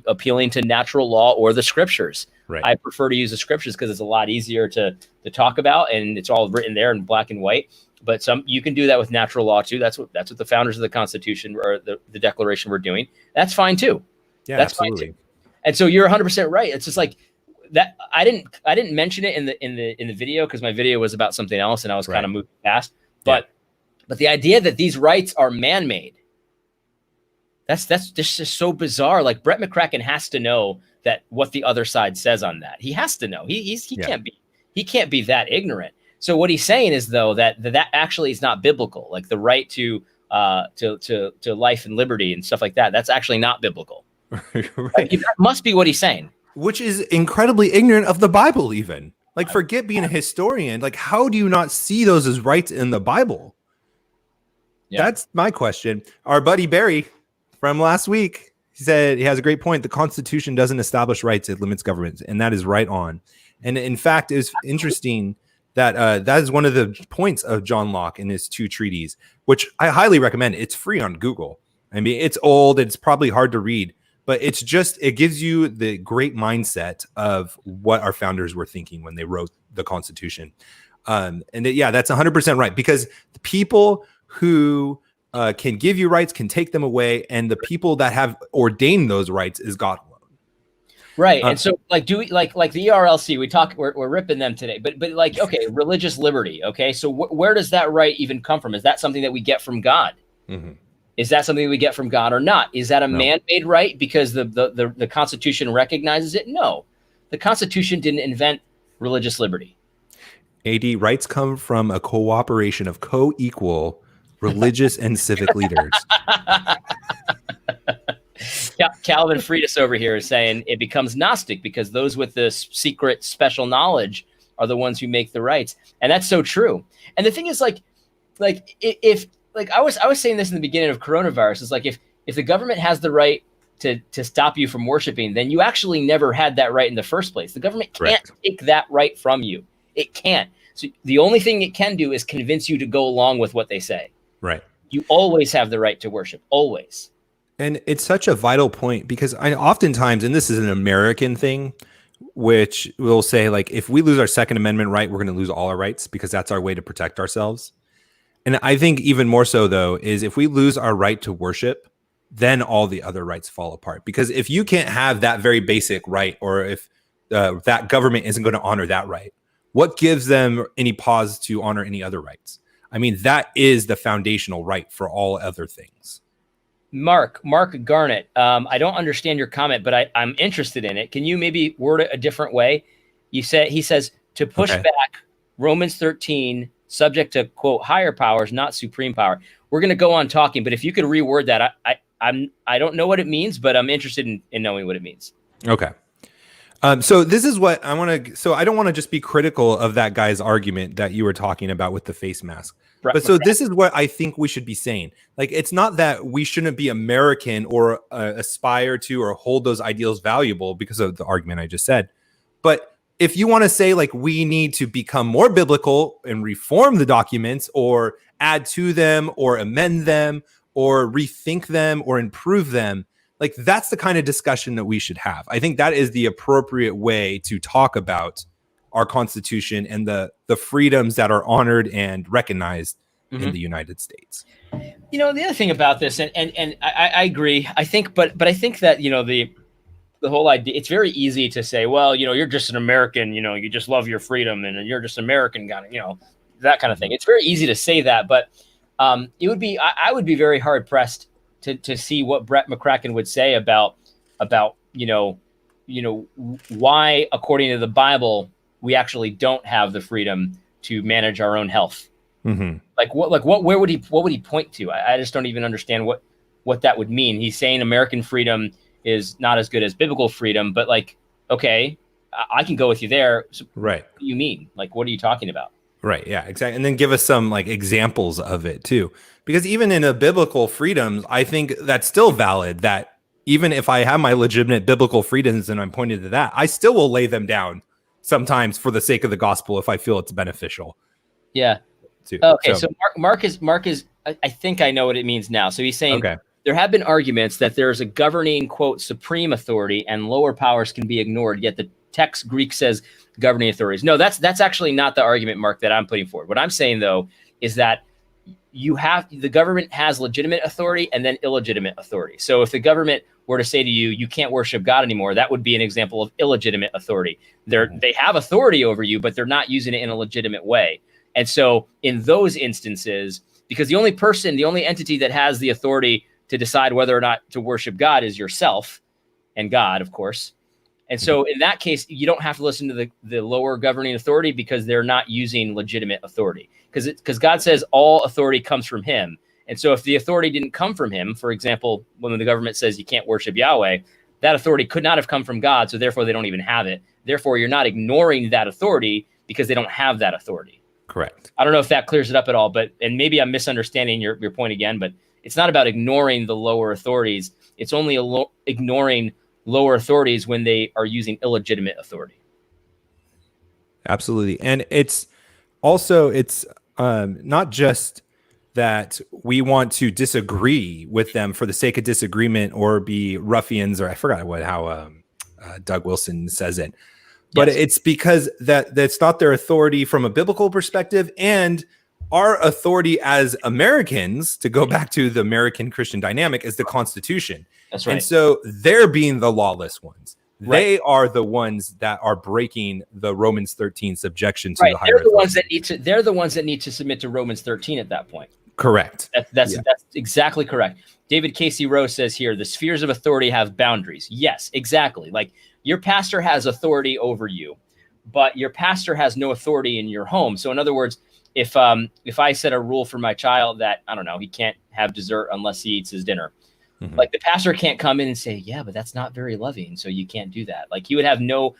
appealing to natural law or the scriptures. Right. I prefer to use the scriptures because it's a lot easier to talk about, and it's all written there in black and white. But you can do that with natural law too. That's what the founders of the Constitution or the Declaration were doing. That's fine too. Yeah, that's absolutely. fine too. And so you're 100% right. It's just like that. I didn't mention it in the video because my video was about something else and I was kind of moving past. But the idea that these rights are man-made, that's just so bizarre. Like, Brett McCracken has to know that what the other side says on that. He has to know. He can't be that ignorant. So what he's saying is, though, that actually is not biblical. Like the right to life and liberty and stuff like that. That's actually not biblical. Right. That must be what he's saying. Which is incredibly ignorant of the Bible, even. Like, forget being a historian. Like, how do you not see those as rights in the Bible? Yeah. That's my question. Our buddy Barry from last week, he said he has a great point. The Constitution doesn't establish rights, it limits government. And that is right on. And in fact, it's interesting that that is one of the points of John Locke in his 2 treaties, which I highly recommend. It's free on Google. I mean, it's old. It's probably hard to read. But it gives you the great mindset of what our founders were thinking when they wrote the Constitution. That's 100% right, because the people who can give you rights can take them away, and the people that have ordained those rights is God alone. Right. And so, like, do we like the ERLC? We're ripping them today, but like, okay, religious liberty. Okay, so where does that right even come from? Is that something that we get from God? Mm-hmm. Is that something we get from God or not? Is that a man-made right because the Constitution recognizes it? No, the Constitution didn't invent religious liberty. AD, rights come from a cooperation of co-equal religious and civic leaders. Calvin Friedis over here is saying it becomes Gnostic because those with this secret special knowledge are the ones who make the rights. And that's so true. And the thing is, if I was saying this in the beginning of coronavirus, is like, if the government has the right to stop you from worshiping, then you actually never had that right in the first place. The government can't take that right from you. It can't. So the only thing it can do is convince you to go along with what they say. Right. You always have the right to worship. Always. And it's such a vital point, because oftentimes, and this is an American thing, which will say, like, if we lose our Second Amendment right, we're going to lose all our rights because that's our way to protect ourselves. And I think even more so, though, is if we lose our right to worship, then all the other rights fall apart. Because if you can't have that very basic right, or if that government isn't going to honor that right, what gives them any pause to honor any other rights? I mean, that is the foundational right for all other things. Mark Garnett, I don't understand your comment, but I'm interested in it. Can you maybe word it a different way? He says to push back Romans 13, subject to, quote, higher powers, not supreme power. We're going to go on talking, but if you could reword that, I don't know what it means, but I'm interested in knowing what it means. Okay. So this is what I want to. So I don't want to just be critical of that guy's argument that you were talking about with the face mask. But so this is what I think we should be saying. Like, it's not that we shouldn't be American or aspire to or hold those ideals valuable because of the argument I just said. But if you want to say, like, we need to become more biblical and reform the documents or add to them or amend them or rethink them or improve them, like, that's the kind of discussion that we should have. I think that is the appropriate way to talk about our Constitution and the freedoms that are honored and recognized Mm-hmm. in the United States. The other thing about this, and I agree, I think, but I think that, the whole idea, it's very easy to say, well, you're just an American, you just love your freedom and you're just American, that kind of thing. It's very easy to say that, but it would be, I would be very hard pressed to see what Brett McCracken would say about why, according to the Bible, we actually don't have the freedom to manage our own health. Mm-hmm. Where would he point to? I just don't even understand what that would mean. He's saying American freedom is not as good as biblical freedom, but okay, I can go with you there. So right. What do you mean? What are you talking about? Right. Yeah, exactly. And then give us some examples of it too, because even in a biblical freedoms, I think that's still valid, that even if I have my legitimate biblical freedoms and I'm pointing to that, I still will lay them down sometimes for the sake of the gospel if I feel it's beneficial. Yeah. Okay, so Mark is. I think I know what it means now. So he's saying there have been arguments that there's a governing, quote, supreme authority and lower powers can be ignored. Yet the text Greek says governing authorities. No, that's actually not the argument, Mark, that I'm putting forward. What I'm saying though is that the government has legitimate authority and then illegitimate authority. So if the government were to say to you, you can't worship God anymore, that would be an example of illegitimate authority. They have authority over you, but they're not using it in a legitimate way. And so in those instances, because the only entity that has the authority to decide whether or not to worship God is yourself and God, of course. And so in that case, you don't have to listen to the lower governing authority because they're not using legitimate authority. Because God says all authority comes from him. And so if the authority didn't come from him, for example, when the government says you can't worship Yahweh, that authority could not have come from God. So therefore, they don't even have it. Therefore, you're not ignoring that authority because they don't have that authority. Correct. I don't know if that clears it up at all, and maybe I'm misunderstanding your point again, but it's not about ignoring the lower authorities. It's only ignoring lower authorities when they are using illegitimate authority. Absolutely. And it's also, not just that we want to disagree with them for the sake of disagreement or be ruffians, or I forgot how Doug Wilson says it. But yes, it's because that's not their authority from a biblical perspective, and our authority as Americans, to go back to the American Christian dynamic, is the Constitution. That's right. And so they're being the lawless ones. Right. They are the ones that are breaking the Romans 13 subjection to the higher authority. They're the ones that need to submit to Romans 13 at that point. Correct. That's exactly correct. David Casey Rose says here, the spheres of authority have boundaries. Yes, exactly. Your pastor has authority over you, but your pastor has no authority in your home. So in other words, if I set a rule for my child that, I don't know, he can't have dessert unless he eats his dinner, mm-hmm. The pastor can't come in and say, yeah, but that's not very loving, so you can't do that. He would have no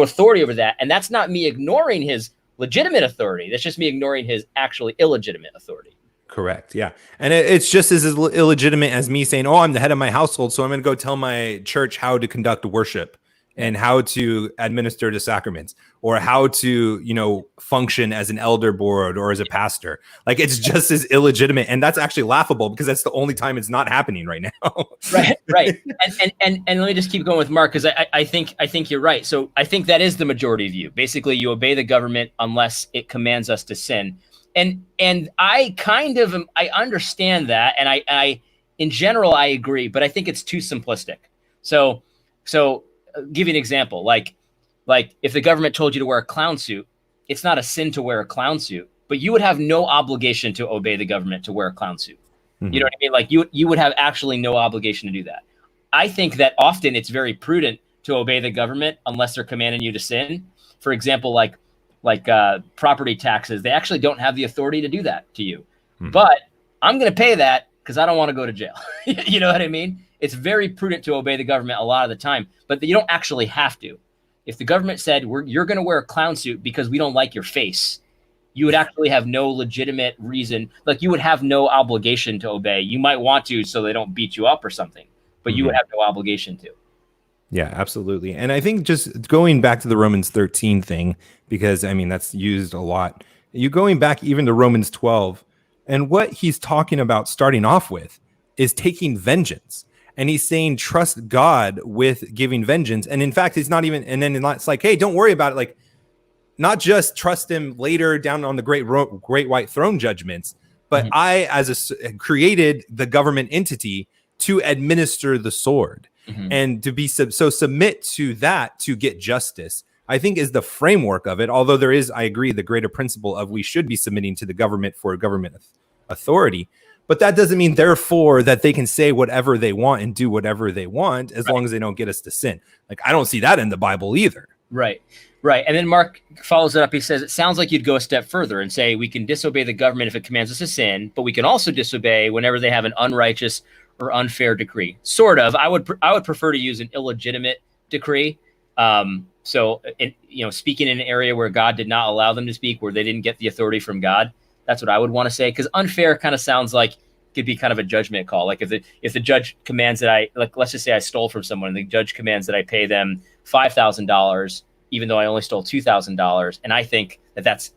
authority over that. And that's not me ignoring his legitimate authority. That's just me ignoring his actually illegitimate authority. Correct. Yeah. And it's just as illegitimate as me saying, oh, I'm the head of my household, so I'm going to go tell my church how to conduct worship and how to administer the sacraments, or how to, function as an elder board or as a pastor. It's just as illegitimate. And that's actually laughable because that's the only time it's not happening right now. Right. And let me just keep going with Mark, because I think you're right. So I think that is the majority view. Basically, you obey the government unless it commands us to sin. And I I understand that. And I in general, I agree, but I think it's too simplistic. So give you an example, like if the government told you to wear a clown suit, it's not a sin to wear a clown suit, but you would have no obligation to obey the government to wear a clown suit. Mm-hmm. You know what I mean? You would have actually no obligation to do that. I think that often it's very prudent to obey the government unless they're commanding you to sin. For example, like property taxes, they actually don't have the authority to do that to you. Mm-hmm. But I'm going to pay that because I don't want to go to jail. You know what I mean? It's very prudent to obey the government a lot of the time, but you don't actually have to. If the government said, you're going to wear a clown suit because we don't like your face, you would actually have no legitimate reason. You would have no obligation to obey. You might want to so they don't beat you up or something, but mm-hmm. you would have no obligation to. Yeah, absolutely. And I think just going back to the Romans 13 thing, because that's used a lot. You going back even to Romans 12, and what he's talking about starting off with is taking vengeance. And he's saying, trust God with giving vengeance. And in fact, it's not even, and then it's hey, don't worry about it. not just trust him later down on the great white throne judgments, but I, created the government entity to administer the sword and to be submit to that to get justice, I think is the framework of it. Although there is, I agree, the greater principle of we should be submitting to the government for government authority. But that doesn't mean, therefore, that they can say whatever they want and do whatever they want as long as they don't get us to sin. Like, I don't see that in the Bible either. Right. And then Mark follows it up. He says, it sounds like you'd go a step further and say we can disobey the government if it commands us to sin, but we can also disobey whenever they have an unrighteous or unfair decree. Sort of. I would prefer to use an illegitimate decree. So, speaking in an area where God did not allow them to speak, where they didn't get the authority from God, that's what I would want to say. Because unfair kind of sounds like could be kind of a judgment call. Like if the judge commands that let's just say I stole from someone, and the judge commands that I pay them $5,000, even though I only stole $2,000, and I think that's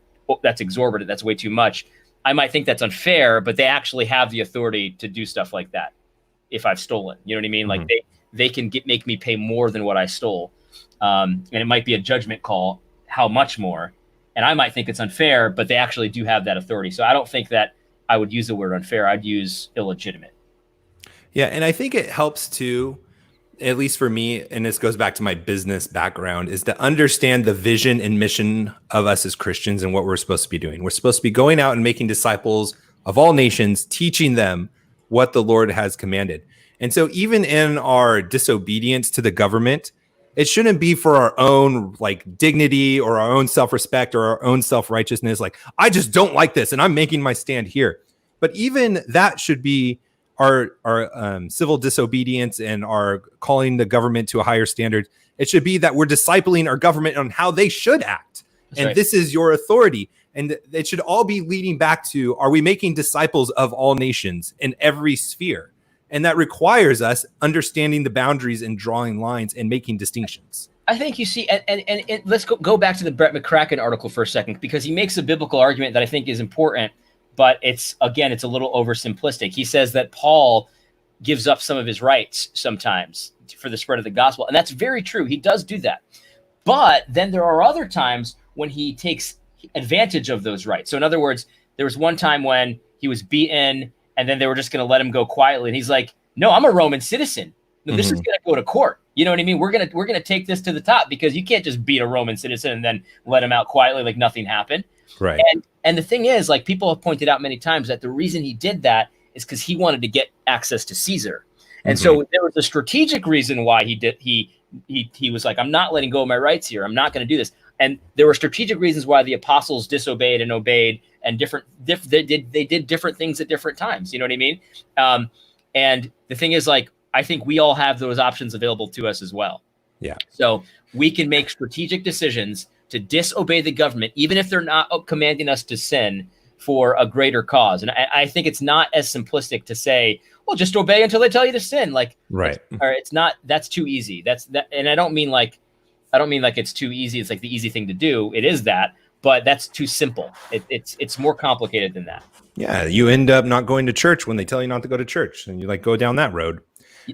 exorbitant, that's way too much. I might think that's unfair, but they actually have the authority to do stuff like that if I've stolen. You know what I mean? Like they can make me pay more than what I stole. And it might be a judgment call, how much more. And I might think it's unfair, but they actually do have that authority. So I don't think that I would use the word unfair. I'd use illegitimate. Yeah, and I think it helps too, at least for me, and this goes back to my business background, is to understand the vision and mission of us as Christians and what we're supposed to be doing. We're supposed to be going out and making disciples of all nations, teaching them what the Lord has commanded. And so even in our disobedience to the government, it shouldn't be for our own dignity or our own self-respect or our own self-righteousness. Like, I just don't like this and I'm making my stand here. But even that should be our civil disobedience and our calling the government to a higher standard. It should be that we're discipling our government on how they should act. That's and right. This is your authority. And it should all be leading back to, are we making disciples of all nations in every sphere? And that requires us understanding the boundaries and drawing lines and making distinctions. I think you see, and let's go back to the Brett McCracken article for a second, because he makes a biblical argument that I think is important, but it's a little oversimplistic. He says that Paul gives up some of his rights sometimes for the spread of the gospel. And that's very true. He does do that. But then there are other times when he takes advantage of those rights. So in other words, there was one time when he was beaten and then they were just going to let him go quietly. And he's like, no, I'm a Roman citizen. No, this is going to go to court. You know what I mean? We're going to take this to the top, because you can't just beat a Roman citizen and then let him out quietly like nothing happened. Right. And the thing is, like, people have pointed out many times that the reason he did that is because he wanted to get access to Caesar. And so there was a strategic reason why he was like, I'm not letting go of my rights here. I'm not going to do this. And there were strategic reasons why the apostles disobeyed and obeyed, and they did different things at different times. You know what I mean? And the thing is, like, I think we all have those options available to us as well. Yeah. So we can make strategic decisions to disobey the government, even if they're not commanding us to sin, for a greater cause. And I think it's not as simplistic to say, well, just obey until they tell you to sin. Like, right. Or it's not, that's too easy. And I don't mean like it's too easy. It's like the easy thing to do. It is that, but that's too simple. It's more complicated than that. Yeah. You end up not going to church when they tell you not to go to church, and you go down that road.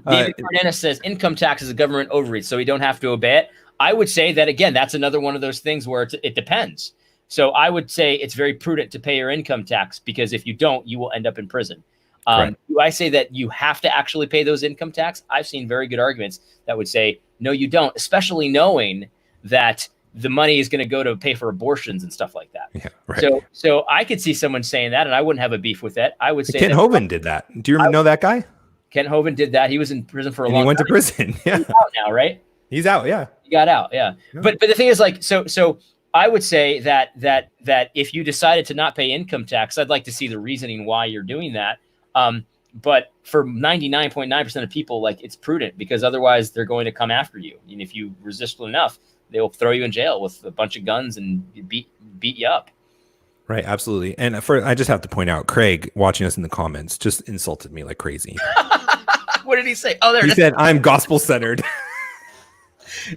David Cardenas says income tax is a government overreach, so we don't have to obey it. I would say that, again, that's another one of those things where it depends. So I would say it's very prudent to pay your income tax, because if you don't, you will end up in prison. Do I say that you have to actually pay those income tax? I've seen very good arguments that would say, no, you don't, especially knowing that the money is going to go to pay for abortions and stuff like that. Yeah, right. So I could see someone saying that, and I wouldn't have a beef with that. I would say Kent Hovind did that. Do you know that guy? Kent Hovind did that. He was in prison for a long time. He went to prison. Yeah. He's out now, right? He's out. Yeah. He got out. Yeah. But the thing is, like, so I would say that if you decided to not pay income tax, I'd like to see the reasoning why you're doing that. But for 99.9% of people, like, it's prudent, because otherwise they're going to come after you. And if you resist enough, they'll throw you in jail with a bunch of guns and beat you up. Right, absolutely. And I just have to point out, Craig, watching us in the comments, just insulted me like crazy. What did he say? Oh, there. He said, "I'm gospel-centered."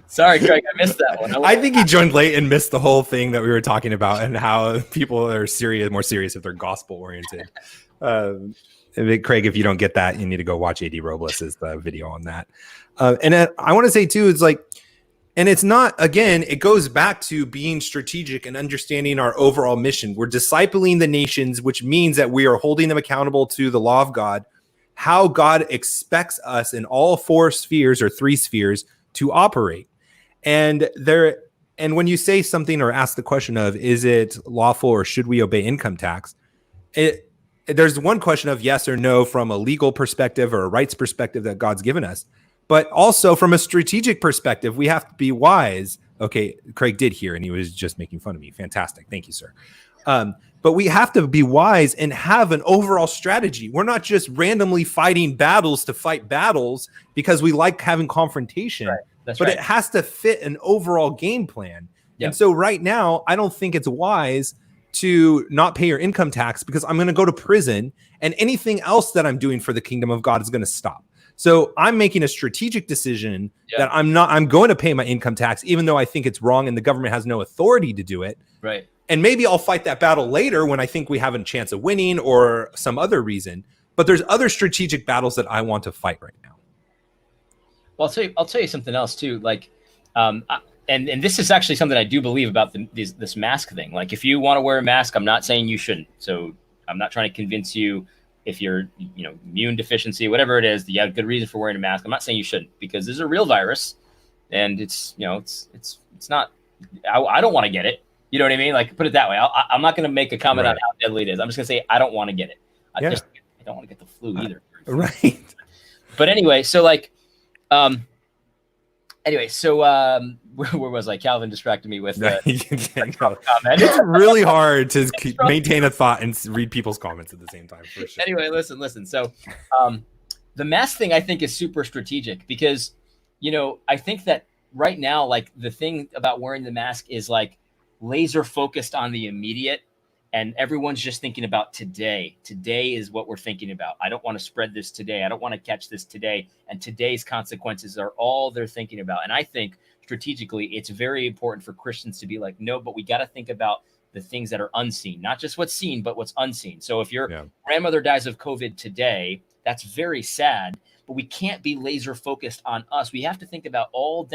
Sorry, Craig, I missed that one. I think he joined late and missed the whole thing that we were talking about, and how people are more serious if they're gospel-oriented. Craig, if you don't get that, you need to go watch AD Robles' video on that. And I want to say too, it's like, And it's not, again, it goes back to being strategic and understanding our overall mission. We're discipling the nations, which means that we are holding them accountable to the law of God, how God expects us in all four spheres or three spheres to operate. And when you say something or ask the question of, is it lawful or should we obey income tax? There's one question of yes or no from a legal perspective or a rights perspective that God's given us. But also from a strategic perspective, we have to be wise. Okay, Craig did hear, and he was just making fun of me. Fantastic. Thank you, sir. But we have to be wise and have an overall strategy. We're not just randomly fighting battles to fight battles because we like having confrontation. Right. That's but right. It has to fit an overall game plan. Yep. And so right now, I don't think it's wise to not pay your income tax because I'm going to go to prison and anything else that I'm doing for the kingdom of God is going to stop. So I'm making a strategic decision that I'm going to pay my income tax, even though I think it's wrong and the government has no authority to do it. Right. And maybe I'll fight that battle later when I think we have a chance of winning or some other reason. But there's other strategic battles that I want to fight right now. Well, I'll tell you something else too. Like, and this is actually something I do believe about this mask thing. Like, if you want to wear a mask, I'm not saying you shouldn't. So I'm not trying to convince you. If you're, immune deficiency, whatever it is, you have good reason for wearing a mask. I'm not saying you shouldn't, because this is a real virus, and it's not. I don't want to get it. You know what I mean? Like, put it that way. I'm not going to make a comment on how deadly it is. I'm just going to say I don't want to get it. I don't want to get the flu either. Right. But anyway, so like, where was I? Calvin distracted me with comment. It's really hard to maintain a thought and read people's comments at the same time. For sure. Anyway, listen. So the mask thing I think is super strategic because, I think that right now, like, the thing about wearing the mask is like laser focused on the immediate. And everyone's just thinking about today. Today is what we're thinking about. I don't want to spread this today. I don't want to catch this today. And today's consequences are all they're thinking about. And I think strategically, it's very important for Christians to be like, no, but we got to think about the things that are unseen, not just what's seen, but what's unseen. So if your grandmother dies of COVID today, that's very sad, but we can't be laser focused on us. We have to think about all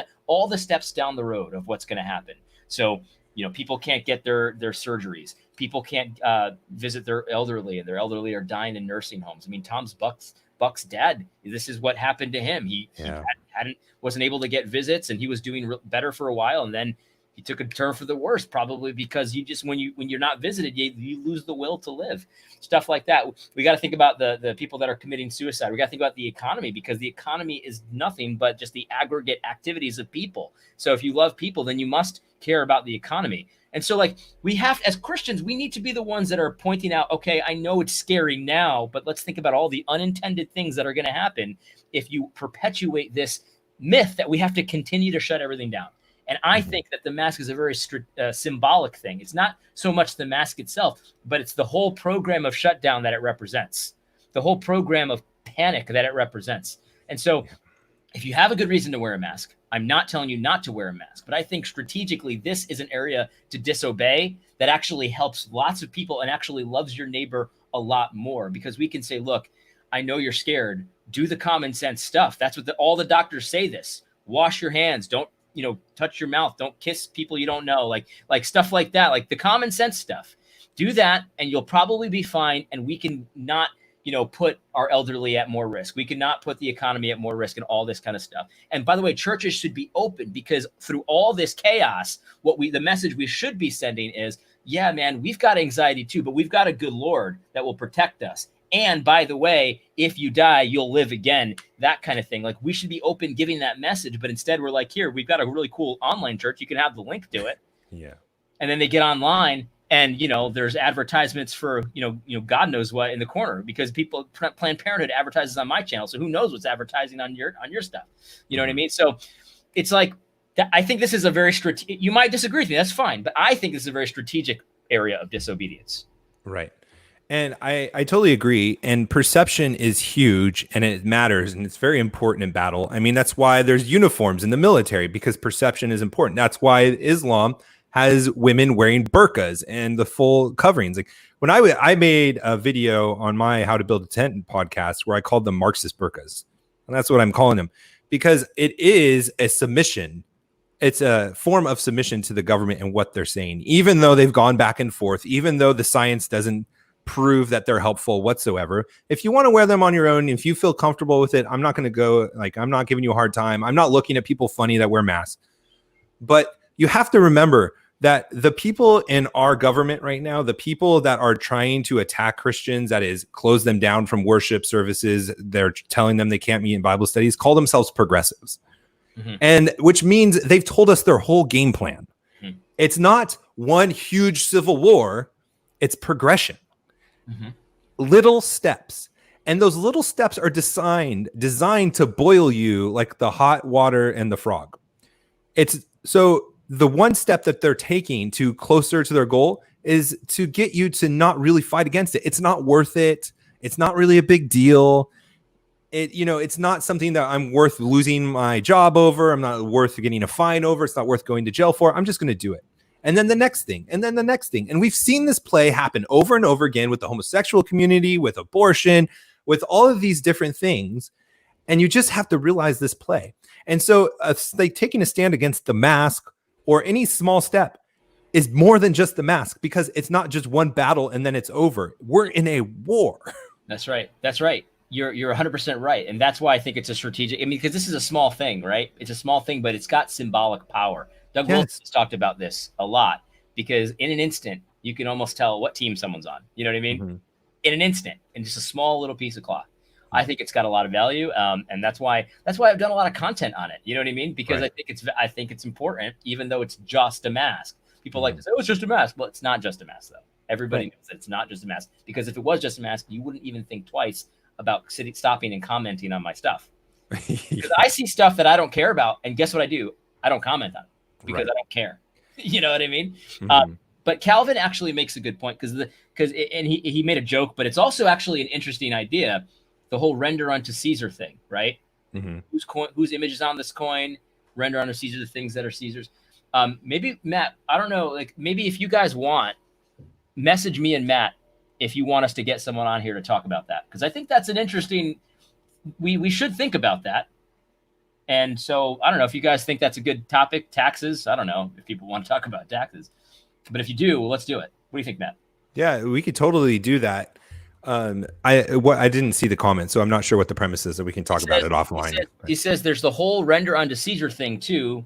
the steps down the road of what's going to happen. So, people can't get their surgeries. People can't visit their elderly, and their elderly are dying in nursing homes. I mean, Buck's dad, this is what happened to him. He wasn't able to get visits, and he was doing better for a while, and then he took a turn for the worse, probably because you just when you're not visited, you lose the will to live. Stuff like that. We got to think about the people that are committing suicide. We got to think about the economy, because the economy is nothing but just the aggregate activities of people. So if you love people, then you must care about the economy. And so, like, we have, as Christians, we need to be the ones that are pointing out, okay, I know it's scary now, but let's think about all the unintended things that are going to happen if you perpetuate this myth that we have to continue to shut everything down. And I think that the mask is a very symbolic thing. It's not so much the mask itself, but it's the whole program of shutdown that it represents, the whole program of panic that it represents. And so if you have a good reason to wear a mask, I'm not telling you not to wear a mask, but I think strategically this is an area to disobey that actually helps lots of people and actually loves your neighbor a lot more, because we can say, look, I know you're scared. Do the common sense stuff. That's what all the doctors say this. Wash your hands. Don't, touch your mouth. Don't kiss people you don't know. Like stuff like that, like the common sense stuff. Do that and you'll probably be fine. And we can not, put our elderly at more risk. We cannot put the economy at more risk and all this kind of stuff. And by the way, churches should be open, because through all this chaos, the message we should be sending is, yeah, man, we've got anxiety too, but we've got a good Lord that will protect us. And by the way, if you die, you'll live again, that kind of thing. Like, we should be open giving that message, but instead we're like, here, we've got a really cool online church. You can have the link to it. Yeah. And then they get online and, there's advertisements for, God knows what in the corner, because Planned Parenthood advertises on my channel. So who knows what's advertising on your stuff? You know what I mean? So it's like, I think this is a very you might disagree with me. That's fine. But I think this is a very strategic area of disobedience. Right. And I totally agree. And perception is huge, and it matters, and it's very important in battle. I mean, that's why there's uniforms in the military, because perception is important. That's why Islam has women wearing burqas and the full coverings. Like, when I made a video on my How to Build a Tent podcast where I called them Marxist burqas, and that's what I'm calling them, because it is a submission. it's a form of submission to the government and what they're saying, even though they've gone back and forth, even though the science doesn't prove that they're helpful whatsoever. If you want to wear them on your own, if you feel comfortable with it, I'm not going to go, like, I'm not giving you a hard time. I'm not looking at people funny that wear masks. But you have to remember that the people in our government right now, the people that are trying to attack Christians, that is, close them down from worship services, they're telling them they can't meet in Bible studies, call themselves progressives. And which means they've told us their whole game plan. It's not one huge civil war, it's progression. Little steps. And those little steps are designed to boil you like the hot water and the frog. It's so the one step that they're taking to closer to their goal is to get you to not really fight against it. It's not worth it. It's not really a big deal. It's not something that I'm worth losing my job over. I'm not worth getting a fine over. It's not worth going to jail for. I'm just going to do it. And then the next thing, and then the next thing. And we've seen this play happen over and over again with the homosexual community, with abortion, with all of these different things. And you just have to realize this play. And so like taking a stand against the mask or any small step is more than just the mask, because it's not just one battle and then it's over. We're in a war. That's right. You're 100% right. And that's why I think it's a strategic, because this is a small thing, right? It's a small thing, but it's got symbolic power. Doug Wilson has talked about this a lot, because in an instant, you can almost tell what team someone's on. You know what I mean? In an instant, in just a small little piece of cloth. I think it's got a lot of value, and that's why I've done a lot of content on it. You know what I mean? Because I think it's important, even though it's just a mask. People like to say, "Oh, it's just a mask." Well, it's not just a mask, though. Everybody knows that it's not just a mask, because if it was just a mask, you wouldn't even think twice about stopping and commenting on my stuff. Because I see stuff that I don't care about, and guess what I do? I don't comment on it because I don't care. You know what I mean? But Calvin actually makes a good point, because he made a joke, but it's also actually an interesting idea. The whole render unto Caesar thing, right? Whose image is on this coin? Render unto Caesar the things that are Caesar's. Maybe Matt, I don't know. Like, maybe if you guys want, message me and Matt if you want us to get someone on here to talk about that, because I think that's an interesting. We should think about that. And so I don't know if you guys think that's a good topic. Taxes. I don't know if people want to talk about taxes, but if you do, well, let's do it. What do you think, Matt? Yeah, we could totally do that. I didn't see the comment, so I'm not sure what the premise is, so we can talk about it offline. He says there's the whole render unto Caesar thing too.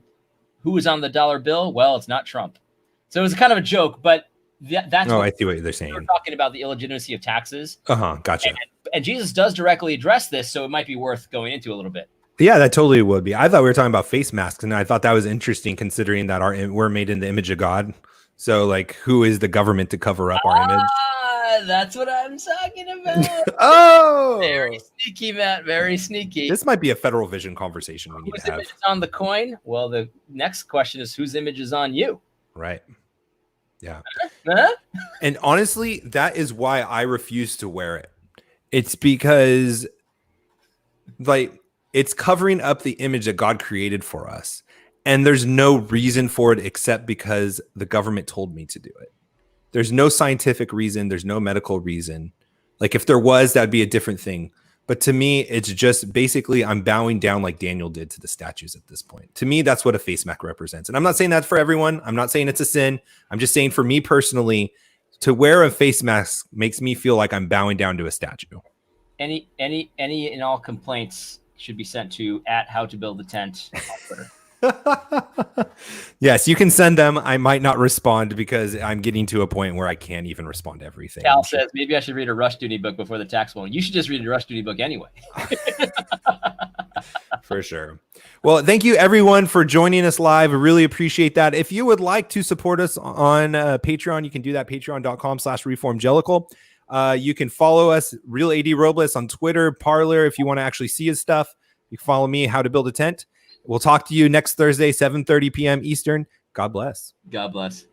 Who is on the dollar bill? Well, it's not Trump. So it was kind of a joke, but that's I see what they're saying. We're talking about the illegitimacy of taxes. Gotcha. And Jesus does directly address this, so it might be worth going into a little bit. Yeah, that totally would be. I thought we were talking about face masks, and I thought that was interesting, considering that we're made in the image of God. So, like, who is the government to cover up our image? That's what I'm talking about. Oh, very sneaky, Matt. Very sneaky. This might be a Federal Vision conversation we need to have. Whose image is on the coin? Well, the next question is, whose image is on you? Right. Yeah. And honestly, that is why I refuse to wear it. It's because, like, it's covering up the image that God created for us. And there's no reason for it except because the government told me to do it. There's no scientific reason. There's no medical reason. Like, if there was, that'd be a different thing. But to me, it's just basically I'm bowing down like Daniel did to the statues at this point. To me, that's what a face mask represents. And I'm not saying that for everyone. I'm not saying it's a sin. I'm just saying for me personally, to wear a face mask makes me feel like I'm bowing down to a statue. Any and all complaints should be sent to @howtobuildatent on Twitter. Yes, you can send them. I might not respond because I'm getting to a point where I can't even respond to everything. Cal says maybe I should read a Rush Duty book before the tax one. You should just read a Rush Duty book anyway. For sure. Well, thank you everyone for joining us live. I really appreciate that. If you would like to support us on Patreon, you can do that. Patreon.com/Reformgelical. You can follow us, Real AD Robles, on Twitter, Parler. If you want to actually see his stuff, you can follow me, How to Build a Tent. We'll talk to you next Thursday, 7:30 p.m. Eastern. God bless. God bless.